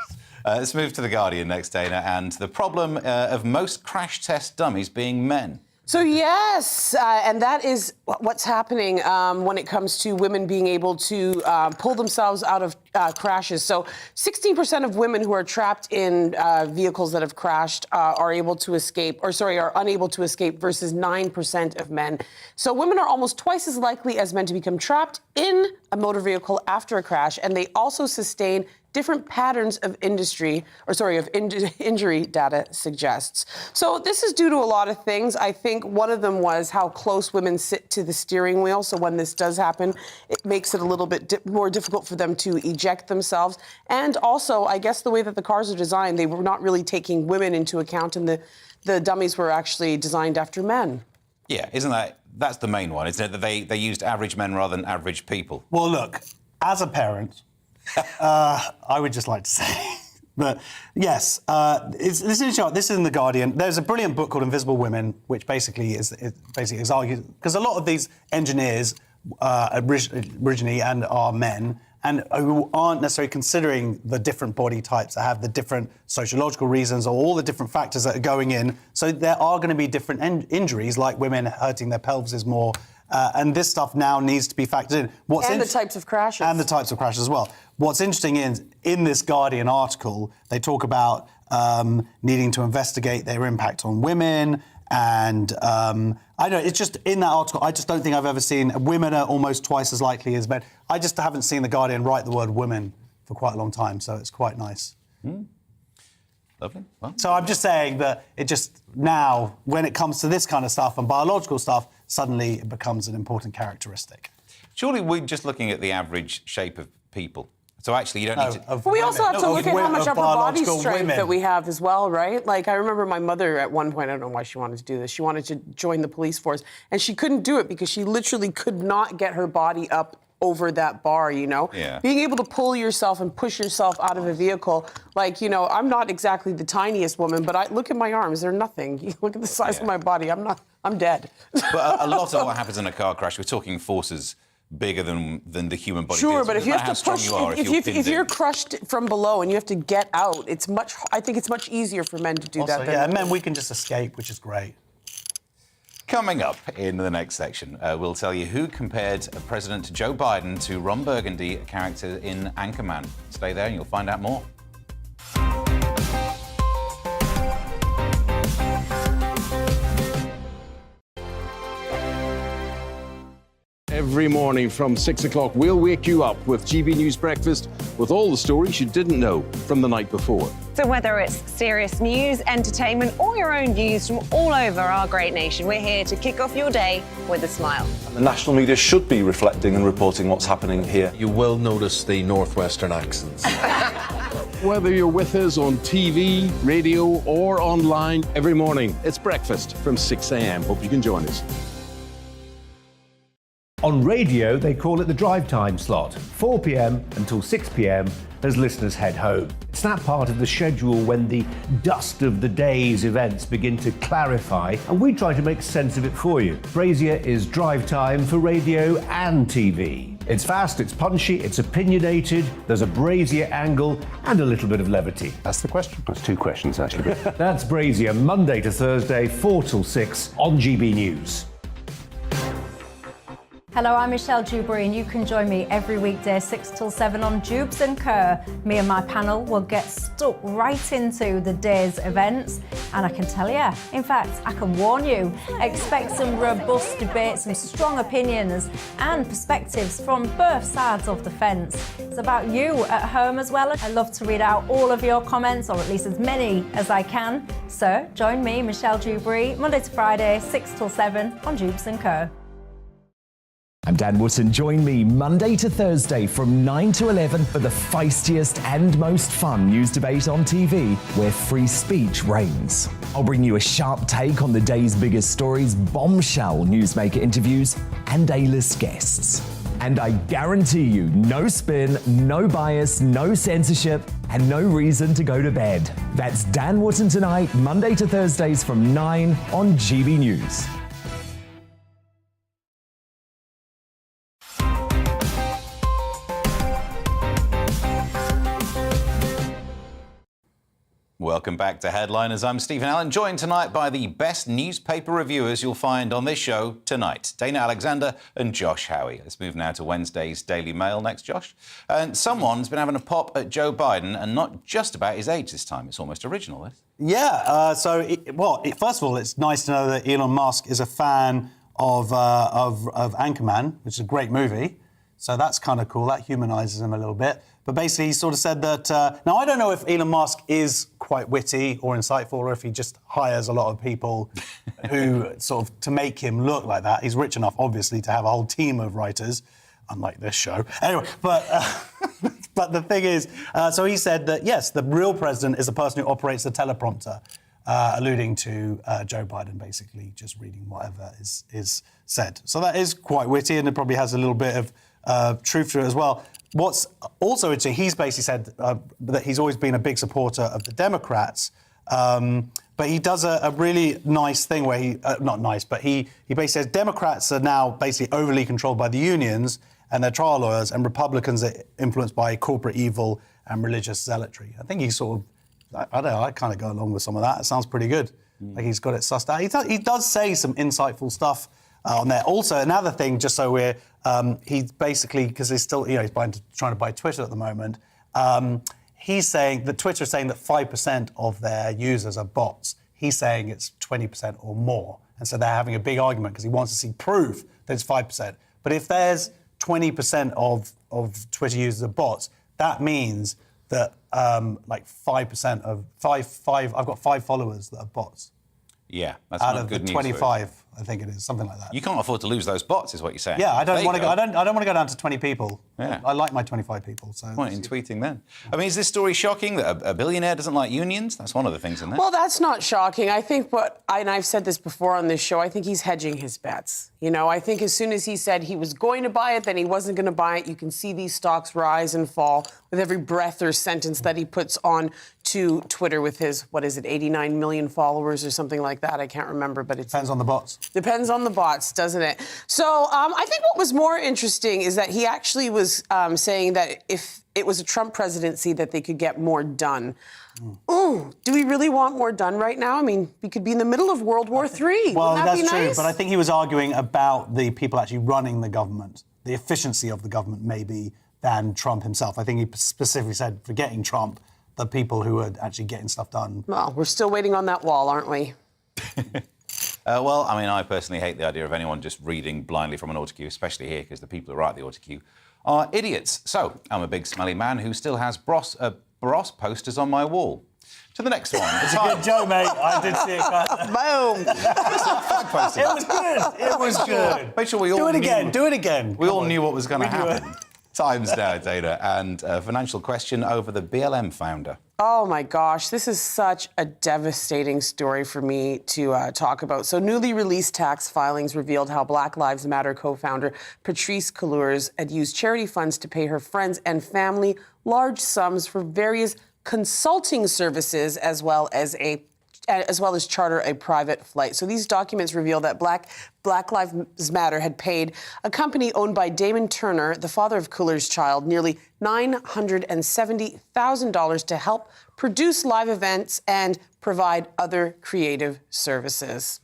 Let's move to The Guardian next, Dana, and the problem of most crash test dummies being men. So yes, and that is what's happening when it comes to women being able to pull themselves out of crashes. So 16% of women who are trapped in vehicles that have crashed are unable to escape, versus 9% of men. So women are almost twice as likely as men to become trapped in a motor vehicle after a crash, and they also sustain different patterns of injury, data suggests. So this is due to a lot of things. I think one of them was how close women sit to the steering wheel. So when this does happen, it makes it a little bit more difficult for them to eject themselves. And also, I guess the way that the cars are designed, they were not really taking women into account, and the dummies were actually designed after men. Yeah, that's the main one, isn't it? That they used average men rather than average people. Well, look, as a parent, I would just like to say that, yes, this is in The Guardian. There's a brilliant book called Invisible Women, which basically is argued, because a lot of these engineers originally and are men, and who aren't necessarily considering the different body types that have the different sociological reasons or all the different factors that are going in. So there are going to be different injuries, like women hurting their pelvises more. And this stuff now needs to be factored in. The types of crashes. And the types of crashes as well. What's interesting is, in this Guardian article, they talk about needing to investigate their impact on women. And I know, it's just in that article, I just don't think I've ever seen women are almost twice as likely as men. I just haven't seen The Guardian write the word women for quite a long time, so it's quite nice. Lovely. Well. So I'm just saying that it just now, when it comes to this kind of stuff and biological stuff, suddenly it becomes an important characteristic. Surely we're just looking at the average shape of people. So actually, you don't need to... But we also have to look at how much upper body strength that we have as well, right? Like, I remember my mother at one point, I don't know why she wanted to do this, she wanted to join the police force, and she couldn't do it because she literally could not get her body up over that bar, you know? Yeah. Being able to pull yourself and push yourself out of a vehicle, like, you know, I'm not exactly the tiniest woman, but look at my arms, they're nothing. You look at the size of my body, I'm dead. But a lot of what happens in a car crash, we're talking forces bigger than the human body. Sure, feels. but if you have to push, if you're crushed from below and you have to get out, I think it's much easier for men to do also, that. And men, we can just escape, which is great. Coming up in the next section, we'll tell you who compared President Joe Biden to Ron Burgundy, a character in Anchorman. Stay there and you'll find out more. Every morning from 6 o'clock, we'll wake you up with GB News Breakfast with all the stories you didn't know from the night before. So whether it's serious news, entertainment, or your own views from all over our great nation, we're here to kick off your day with a smile. The national media should be reflecting and reporting what's happening here. You will notice the northwestern accents. Whether you're with us on TV, radio, or online every morning, it's breakfast from 6 a.m. Hope you can join us. On radio, they call it the drive time slot, 4 p.m. until 6 p.m. as listeners head home. It's that part of the schedule when the dust of the day's events begin to clarify, and we try to make sense of it for you. Brazier is drive time for radio and TV. It's fast, it's punchy, it's opinionated, there's a Brazier angle, and a little bit of levity. That's the question. That's two questions, actually. That's Brazier, Monday to Thursday, 4 till 6 on GB News. Hello, I'm Michelle Dewberry, and you can join me every weekday 6 till 7 on Jubes and Kerr. Me and my panel will get stuck right into the day's events, and I can tell you, in fact, I can warn you, expect some robust debates, some strong opinions and perspectives from both sides of the fence. It's about you at home as well. I love to read out all of your comments, or at least as many as I can. So join me, Michelle Dewberry, Monday to Friday, 6 till 7 on Jubes and Kerr. I'm Dan Wootton. Join me Monday to Thursday from 9 to 11 for the feistiest and most fun news debate on TV, where free speech reigns. I'll bring you a sharp take on the day's biggest stories, bombshell newsmaker interviews, and A-list guests. And I guarantee you, no spin, no bias, no censorship, and no reason to go to bed. That's Dan Wootton tonight, Monday to Thursdays from 9 on GB News. Welcome back to Headliners. I'm Stephen Allen, joined tonight by the best newspaper reviewers you'll find on this show tonight, Dana Alexander and Josh Howie. Let's move now to Wednesday's Daily Mail next, Josh. And someone's been having a pop at Joe Biden, and not just about his age this time. It's almost original, this. Yeah, first of all, it's nice to know that Elon Musk is a fan of Anchorman, which is a great movie. So that's kind of cool. That humanises him a little bit. But basically, he sort of said that... now, I don't know if Elon Musk is quite witty or insightful, or if he just hires a lot of people who sort of to make him look like that. He's rich enough, obviously, to have a whole team of writers, unlike this show. Anyway, but the thing is... so he said that, yes, the real president is the person who operates the teleprompter, alluding to Joe Biden basically just reading whatever is said. So that is quite witty, and it probably has a little bit of truth to it as well. What's also interesting, he's basically said that he's always been a big supporter of the Democrats, but he does a really nice thing where he, not nice, but he basically says Democrats are now basically overly controlled by the unions and their trial lawyers, and Republicans are influenced by corporate evil and religious zealotry. I think he's sort of, I don't know, I kind of go along with some of that. It sounds pretty good. Like he's got it sussed out. He does say some insightful stuff on there. Also, another thing, just so we're, he's basically, because he's still, he's trying to buy Twitter at the moment. He's saying that Twitter is saying that 5% of their users are bots. He's saying it's 20% or more. And so they're having a big argument because he wants to see proof that it's 5%. But if there's 20% of Twitter users are bots, that means that like 5% of I've got 5 followers that are bots. Yeah, that's out not of good the news. 25, I think it is, something like that. You can't afford to lose those bots, is what you're saying. Yeah, I don't want to go. I don't want to go down to 20 people. Yeah. I like my 25 people. So point in tweeting then. I mean, is this story shocking that a billionaire doesn't like unions? That's one of the things, isn't it? Well, that's not shocking. I think, and I've said this before on this show, I think he's hedging his bets. I think as soon as he said he was going to buy it, then he wasn't going to buy it. You can see these stocks rise and fall with every breath or sentence that he puts on to Twitter with his, 89 million followers or something like that. I can't remember, but it depends on the bots. Depends on the bots, doesn't it? So I think what was more interesting is that he actually was saying that if it was a Trump presidency, that they could get more done. Ooh, do we really want more done right now? I mean, we could be in the middle of World War III. Well, Wouldn't that that's be true, nice? but I think he was arguing about the people actually running the government, the efficiency of the government, maybe, than Trump himself. I think he specifically said, forgetting Trump, the people who are actually getting stuff done. Well, we're still waiting on that wall, aren't we? Well, I mean, I personally hate the idea of anyone just reading blindly from an autocue, especially here, because the people who write the autocue are idiots. So, I'm a big smelly man who still has Bros posters on my wall. To the next one. It's a good joke, mate. I did see it. Boom. It was good. It was good. Make sure we all do it again. Do it again. We all knew what was going to happen. Times now, Dana, and a financial question over the BLM founder. Oh my gosh, this is such a devastating story for me to talk about. So newly released tax filings revealed how Black Lives Matter co-founder Patrisse Cullors had used charity funds to pay her friends and family large sums for various consulting services as well as charter a private flight. So these documents reveal that Black Lives Matter had paid a company owned by Damon Turner, the father of Cullors' child, nearly $970,000 to help produce live events and provide other creative services.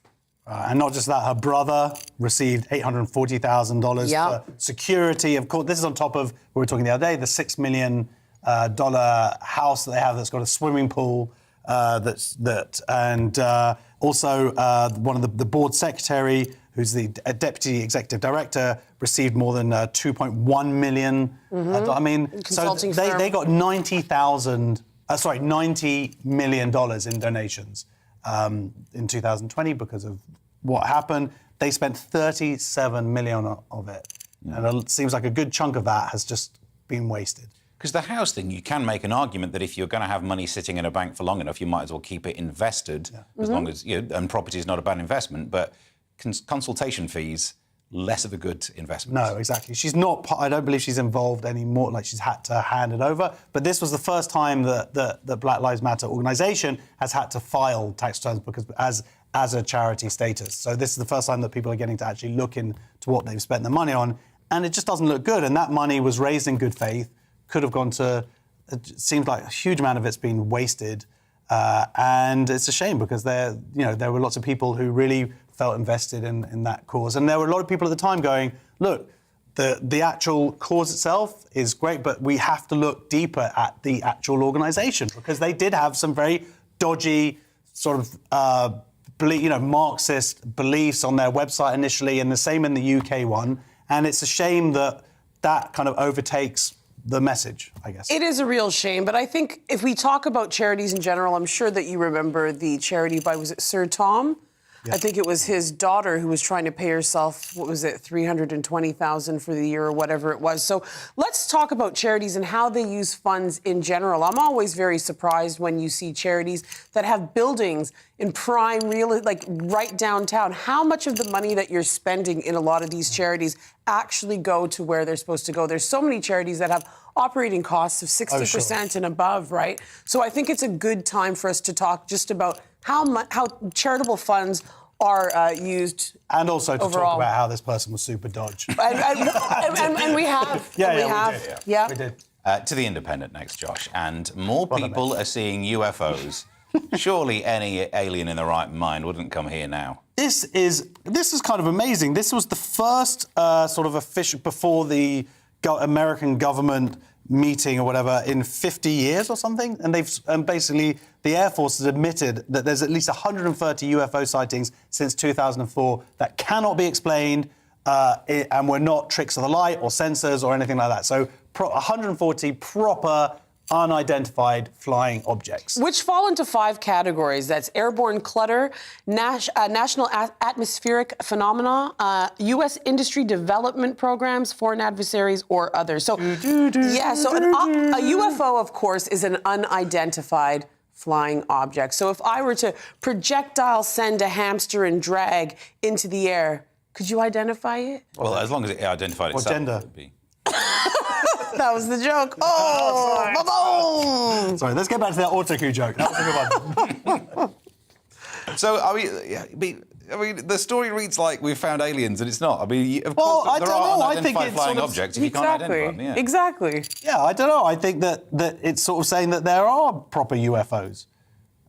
And not just that, her brother received $840,000 for security. Of course, this is on top of, we were talking the other day, the $6 million house that they have that's got a swimming pool. Also one of the board secretary, who's the deputy executive director, received more than 2.1 million. I mean, Consulting so they got $90 million in donations in 2020 because of what happened. They spent 37 million of it, and it seems like a good chunk of that has just been wasted. Because the house thing, you can make an argument that if you're going to have money sitting in a bank for long enough, you might as well keep it invested, as long as, and property is not a bad investment, but consultation fees, less of a good investment. No, exactly. She's not, I don't believe she's involved anymore, like she's had to hand it over. But this was the first time that the Black Lives Matter organisation has had to file tax returns because as a charity status. So this is the first time that people are getting to actually look into what they've spent their money on. And it just doesn't look good. And that money was raised in good faith. Could have gone to, it seems like a huge amount of it's been wasted, and it's a shame because there were lots of people who really felt invested in that cause, and there were a lot of people at the time going, look, the actual cause itself is great, but we have to look deeper at the actual organisation because they did have some very dodgy sort of Marxist beliefs on their website initially, and the same in the UK one, and it's a shame that kind of overtakes the message, I guess. It is a real shame, but I think if we talk about charities in general, I'm sure that you remember the charity by, was it Sir Tom? Yeah. I think it was his daughter who was trying to pay herself, what was it, $320,000 for the year or whatever it was. So let's talk about charities and how they use funds in general. I'm always very surprised when you see charities that have buildings in prime real, like right downtown. How much of the money that you're spending in a lot of these charities actually go to where they're supposed to go? There's so many charities that have operating costs of 60% and above, right? So I think it's a good time for us to talk just about how charitable funds are used. And also to overall. talk about how this person was super dodge. and we have. We did. To the Independent next, Josh. And more people are seeing UFOs. Surely any alien in the right mind wouldn't come here now. This is kind of amazing. This was the first sort of official, before the American government meeting or whatever, in 50 years or something. And basically the Air Force has admitted that there's at least 130 UFO sightings since 2004 that cannot be explained and were not tricks of the light or sensors or anything like that. So 140 proper unidentified flying objects. Which fall into 5 categories. That's airborne clutter, national atmospheric phenomena, U.S. industry development programs, foreign adversaries, or others. So, a UFO, of course, is an unidentified flying object. So if I were to projectile send a hamster and drag into the air, could you identify it? Well, as long as it identified itself. What gender? It would be. That was the joke. Oh, sorry, let's get back to that autocue joke. That was a good one. So, I mean, the story reads like we've found aliens, and it's not. I mean, of course, there are unidentified flying objects if you can't identify them. Yeah. Exactly. Yeah, I don't know. I think that it's sort of saying that there are proper UFOs.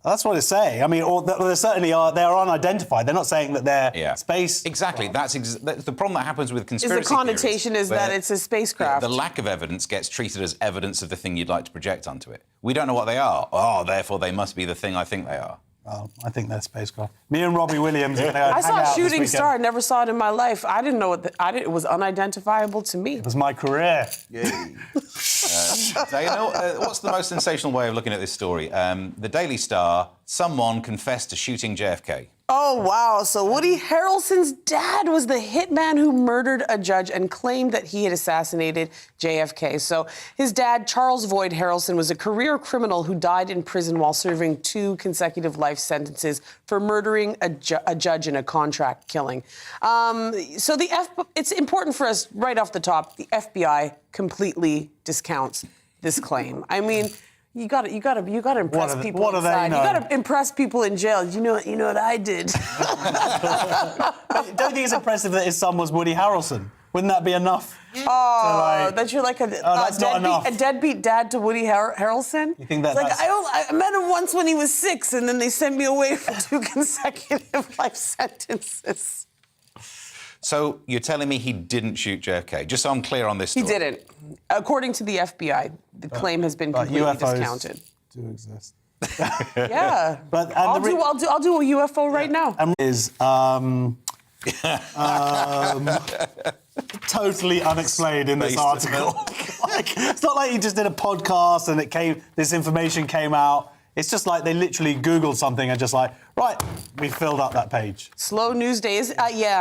That's what it's saying. I mean, or there certainly are. They are unidentified. They're not saying that they're space. Exactly. That's the problem that happens with conspiracy theories. The connotation is that it's a spacecraft. The lack of evidence gets treated as evidence of the thing you'd like to project onto it. We don't know what they are. Oh, therefore they must be the thing I think they are. Well, I think they're spacecraft. Me and Robbie Williams. I saw a shooting star. I never saw it in my life. I didn't know it was unidentifiable to me. It was my career. Yay. What's the most sensational way of looking at this story? The Daily Star someone confessed to shooting JFK. Oh, wow. So Woody Harrelson's dad was the hitman who murdered a judge and claimed that he had assassinated JFK. So his dad, Charles Void Harrelson, was a career criminal who died in prison while serving 2 consecutive life sentences for murdering a judge in a contract killing. So it's important for us right off the top, the FBI completely discounts this claim. I mean, You got to impress people inside. You got to impress people in jail. You know what I did. Don't think it's impressive that his son was Woody Harrelson? Wouldn't that be enough? Oh, that you're like that's not enough. a deadbeat dad to Woody Harrelson? You think that? Like I met him once when he was 6, and then they sent me away for 2 consecutive life sentences. So you're telling me he didn't shoot JFK? Just so I'm clear on this story. He didn't. According to the FBI, the claim has been completely UFOs discounted. Do exist. Yeah. I'll do a UFO right now. Is totally unexplained in this article. It's not like he just did a podcast and this information came out. It's just like they literally Googled something and just like, right, we filled up that page. Slow news day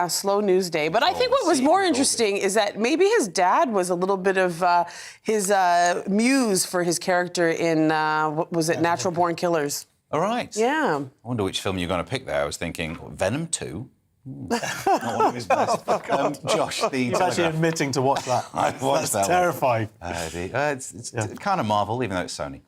slow news day. But I think what was more interesting is that maybe his dad was a little bit of his muse for his character in, what was it, Natural Born Killers. All right. Yeah. I wonder which film you're going to pick there. I was thinking, Venom 2? Not one of his best. Josh, the He's actually admitting to watch that. That's terrifying. It's kind of Marvel, even though it's Sony.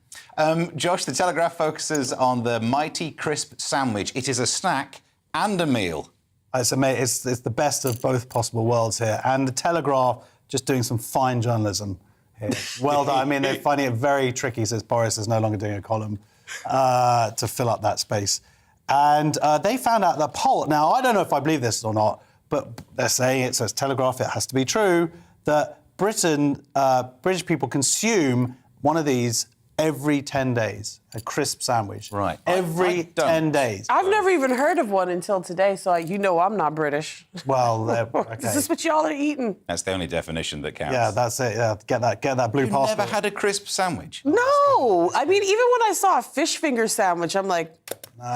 Josh, the Telegraph focuses on the mighty crisp sandwich. It is a snack and a meal. It's the best of both possible worlds here. And the Telegraph just doing some fine journalism here. Well done. I mean, they're finding it very tricky, says Boris is no longer doing a column, to fill up that space. And they found out the poll. Now, I don't know if I believe this or not, but they're saying it says Telegraph, it has to be true, that British people consume one of these every 10 days, a crisp sandwich. Right. Every 10 days. I've never even heard of one until today, so I'm not British. Well, okay. Is this what y'all are eating? That's the only definition that counts. Yeah, that's it. Yeah, get that blue passport. You've never had a crisp sandwich? No. I mean, even when I saw a fish finger sandwich, I'm like,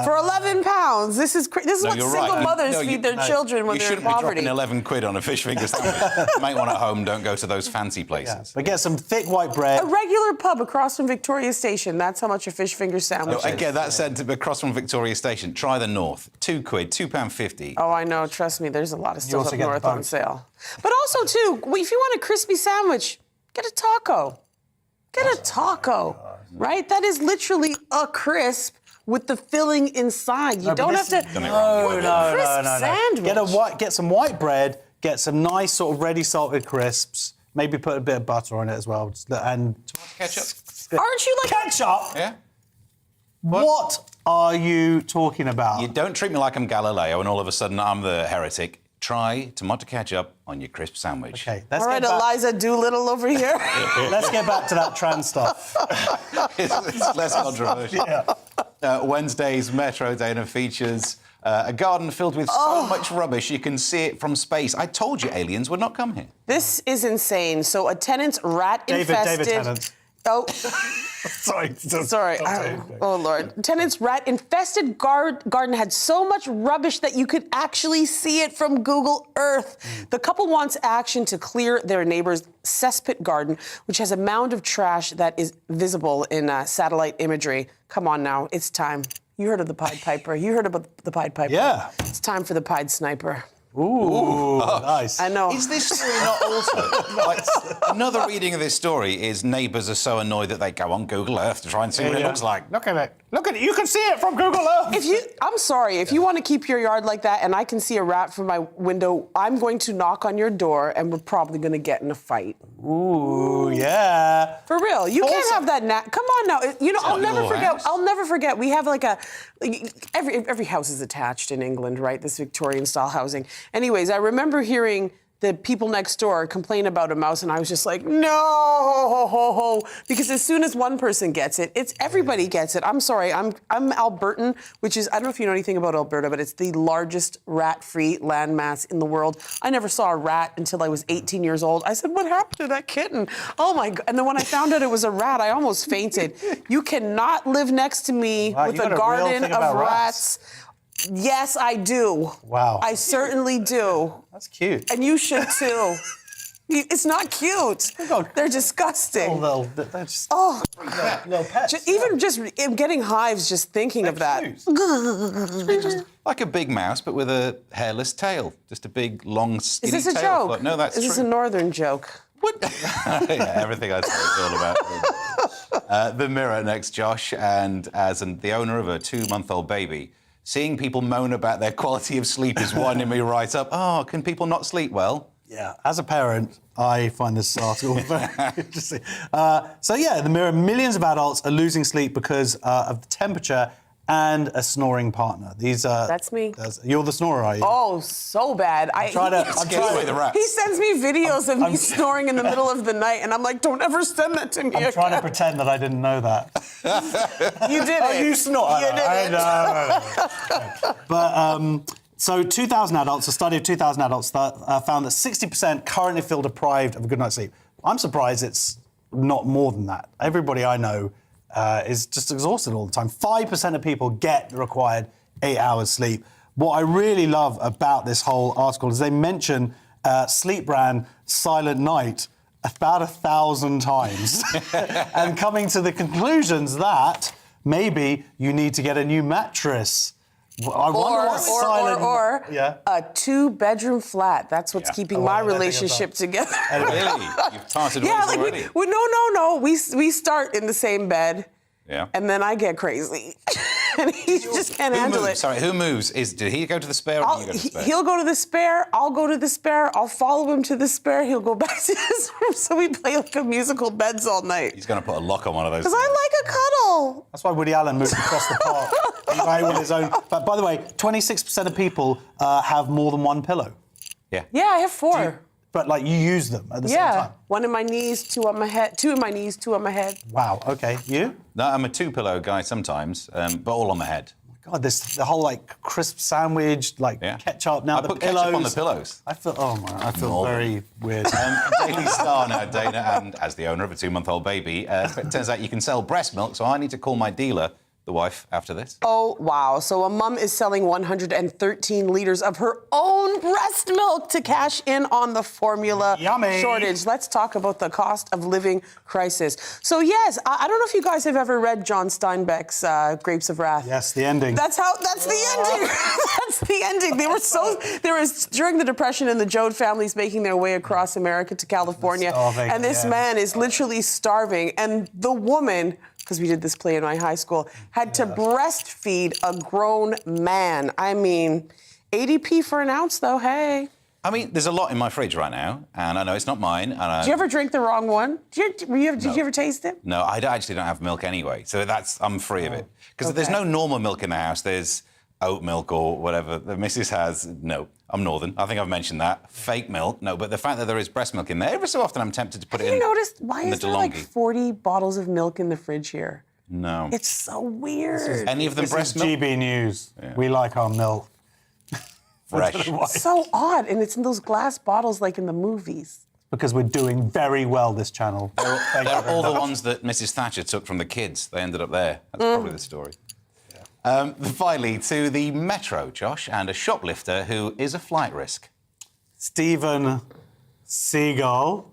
for 11 pounds, this is what single mothers feed their children when they're in poverty. You shouldn't be dropping 11 quid on a fish finger sandwich. Make one at home, don't go to those fancy places. Yeah, but get some thick white bread. A regular pub across from Victoria Station, that's how much a fish finger sandwich is. Again, that's sent across from Victoria Station. Try the North. 2 quid, £2.50. Oh, I know. Trust me, there's a lot of stuff up north on sale. But also, too, if you want a crispy sandwich, get a taco. Get a taco, right? That is literally a crisp with the filling inside. You don't have to. No. Sandwich. Get some white bread. Get some nice sort of ready salted crisps. Maybe put a bit of butter on it as well. And ketchup. Aren't you like ketchup? Yeah. What are you talking about? You don't treat me like I'm Galileo and all of a sudden I'm the heretic. Try tomato ketchup on your crisp sandwich. Okay, all right, Eliza Doolittle over here. Let's get back to that trans stuff. It's less controversial. Yeah. Wednesday's Metro Dana features a garden filled with so much rubbish you can see it from space. I told you aliens would not come here. This is insane. So a tenant's rat-infested... David Tennant. Oh. Sorry. Oh, Lord. Tenant's rat-infested garden had so much rubbish that you could actually see it from Google Earth. The couple wants action to clear their neighbor's cesspit garden, which has a mound of trash that is visible in satellite imagery. Come on now, it's time. You heard of the Pied Piper. You heard about the Pied Piper. Yeah. It's time for the Pied Sniper. Ooh, nice. I know. Is this story not also... another reading of this story is neighbours are so annoyed that they go on Google Earth to try and see what it looks like. Look at it. Look at it. You can see it from Google Earth. I'm sorry. If you want to keep your yard like that and I can see a rat from my window, I'm going to knock on your door and we're probably going to get in a fight. Ooh, yeah. For real. You can't have that. Come on now. I'll never forget. We have like every house is attached in England, right? This Victorian style housing. Anyways, I remember hearing the people next door complain about a mouse, and I was just like, no, because as soon as one person gets it, it's everybody gets it. I'm sorry, I'm Albertan, which is, I don't know if you know anything about Alberta, but it's the largest rat-free landmass in the world. I never saw a rat until I was 18 years old. I said, what happened to that kitten? Oh my God. And then when I found out it was a rat, I almost fainted. You cannot live next to me with a garden of rats. Yes, I do. Wow. I certainly do. That's cute. And you should too. It's not cute. They're disgusting. They're just little pets. Even just getting hives just thinking of that. Like a big mouse, but with a hairless tail. Just a big, long, skinny tail. Is this a joke? But no, that's Is true. this a northern joke? What? Yeah, everything I say is all about the Mirror next, Josh. And as the owner of a 2-month-old baby, seeing people moan about their quality of sleep is winding me right up. Oh, can people not sleep well? Yeah, as a parent, I find this article very interesting. So yeah, the Mirror, millions of adults are losing sleep because of the temperature and a snoring partner. These are... That's me. You're the snorer, are you? Oh, so bad. I'm trying to away the rats. He sends me videos of me snoring in the middle of the night, and I'm like, don't ever send that to me I'm trying to pretend that I didn't know that. You did it. Oh, you snort. You did it. I know. But, so 2,000 adults, a study of 2,000 adults found that 60% currently feel deprived of a good night's sleep. I'm surprised it's not more than that. Everybody I know is just exhausted all the time. 5% of people get the required 8 hours sleep. What I really love about this whole article is they mention sleep brand Silent Night about 1,000 times and coming to the conclusions that maybe you need to get a new mattress. I wonder what Silent... Or a 2-bedroom flat. That's what's keeping my relationship together. Really? You've parted ways already? No. We start in the same bed. Yeah. And then I get crazy. And he just can't handle it. Sorry, who moves? Did he go to the spare or do you go to the spare? He'll go to the spare, I'll go to the spare, I'll follow him to the spare, he'll go back to his room, so we play like a musical beds all night. He's going to put a lock on one of those. Because I like a cuddle. That's why Woody Allen moved across the park. Right, with his own. But by the way, 26% of people have more than one pillow. Yeah. Yeah, I have 4. But like you use them at the same time. One in my knees, 2 on my head. 2 in my knees, 2 on my head. Wow. Okay. You? No, I'm a 2-pillow guy sometimes, but all on the head. God, the whole like crisp sandwich, like ketchup. Now I the put pillows. ketchup on the pillows. I feel very weird. Daily Star now, Dana, and as the owner of a 2-month-old baby, it turns out you can sell breast milk, so I need to call my dealer, the wife, after this. Oh, wow. So a mum is selling 113 liters of her own breast milk to cash in on the formula shortage. Let's talk about the cost of living crisis. So, yes, I don't know if you guys have ever read John Steinbeck's Grapes of Wrath. Yes, the ending. That's the ending. That's the ending. There was during the Depression and the Joad families making their way across America to California. And this man is literally starving. And the woman, because we did this play in my high school, had to breastfeed a grown man. I mean, 80p for an ounce, though, hey. I mean, there's a lot in my fridge right now, and I know it's not mine. And Did you ever drink the wrong one? Did you ever taste it? No, I actually don't have milk anyway, so I'm free of it. Because there's no normal milk in the house. There's oat milk or whatever the missus has. No, I'm Northern. I think I've mentioned that. Fake milk, no. But the fact that there is breast milk in there, every so often I'm tempted to put it in. Have you noticed, why is the there like DeLonghi. 40 bottles of milk in the fridge here? No. It's so weird. Any of them breast milk? GBNews. Yeah. We like our milk. Fresh. It's so odd, and it's in those glass bottles like in the movies. Because we're doing very well, this channel. They're all the ones that Mrs. Thatcher took from the kids. They ended up there. That's probably the story. Finally, to the Metro, Josh, and a shoplifter who is a flight risk. Steven Seagal.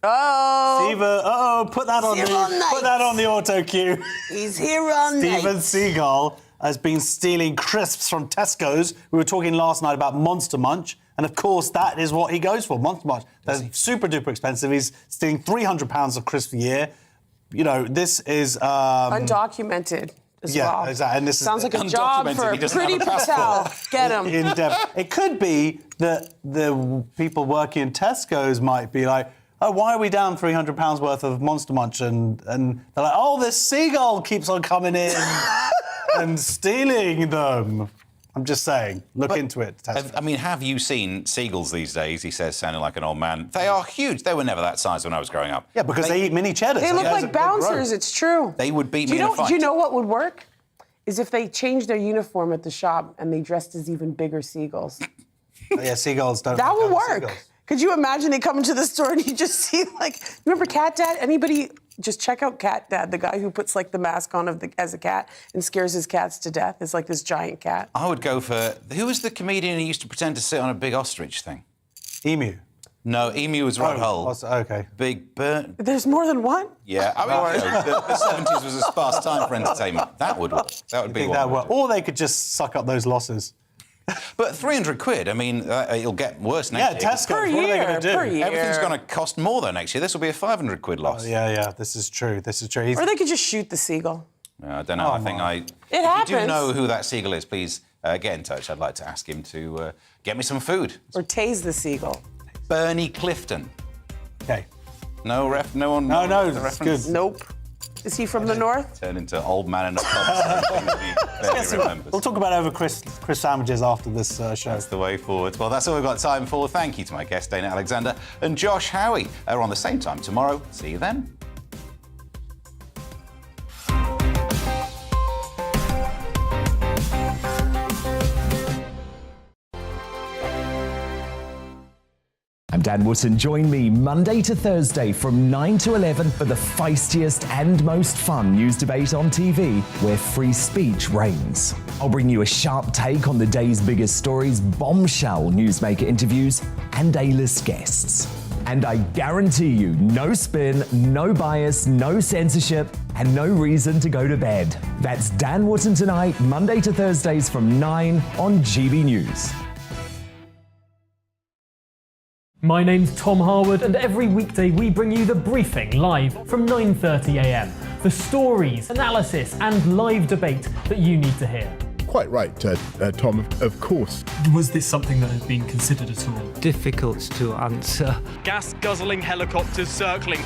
Oh. Put that on the auto cue. He's here all night. Steven Seagal has been stealing crisps from Tesco's. We were talking last night about Monster Munch, and of course that is what he goes for, Monster Munch. They're super duper expensive. He's stealing £300 of crisps a year. You know, this is undocumented as well. Yeah, exactly. And this sounds like a job for Pretty Patel. Get him. It could be that the people working in Tesco's might be like, oh, why are we down £300 worth of Monster Munch? And they're like, oh, this seagull keeps on coming in and stealing them. I'm just saying, look into it. I mean, have you seen seagulls these days? He says, sounding like an old man. They are huge. They were never that size when I was growing up. Yeah, because they eat mini cheddars. They look like bouncers, it's true. They would beat me in a fight. Do you know what would work? Is if they changed their uniform at the shop and they dressed as even bigger seagulls. Yeah, seagulls don't. That would work. Seagulls. Could you imagine they come into the store and you just see, like, remember Cat Dad? Anybody just check out Cat Dad, the guy who puts, like, the mask on as a cat and scares his cats to death. It's like this giant cat. I would go for... Who was the comedian who used to pretend to sit on a big ostrich thing? Emu. No, Emu was Rod Hull. Okay. Big Burn. There's more than one? Yeah, I mean, the 70s was a sparse time for entertainment. That would work. That would be one. Or they could just suck up those losses. But 300 quid, I mean, it'll get worse next year. Yeah, Tesco, what are they going to do? Everything's going to cost more though next year. This will be a 500 quid loss. Yeah, this is true. Or they could just shoot the seagull. I don't know. It if happens. you do know who that seagull is, please get in touch. I'd like to ask him to get me some food. Or tase the seagull. Bernie Clifton. Okay. No ref. No one. No, the that's reference? good. Nope. Is he from the north? Turn into old man in a pub. We'll talk about over Chris sandwiches after this show. That's the way forward. Well, that's all we've got time for. Thank you to my guests, Dana Alexander and Josh Howie. Are on the same time tomorrow. See you then. I'm Dan Wootton. Join me Monday to Thursday from 9 to 11 for the feistiest and most fun news debate on TV, where free speech reigns. I'll bring you a sharp take on the day's biggest stories, bombshell newsmaker interviews, and A-list guests. And I guarantee you, no spin, no bias, no censorship, and no reason to go to bed. That's Dan Wootton tonight, Monday to Thursdays from 9 on GB News. My name's Tom Harwood, and every weekday we bring you The Briefing live from 9:30 a.m. The stories, analysis, and live debate that you need to hear. Quite right, Tom, of course. Was this something that had been considered at all? Difficult to answer. Gas-guzzling helicopters circling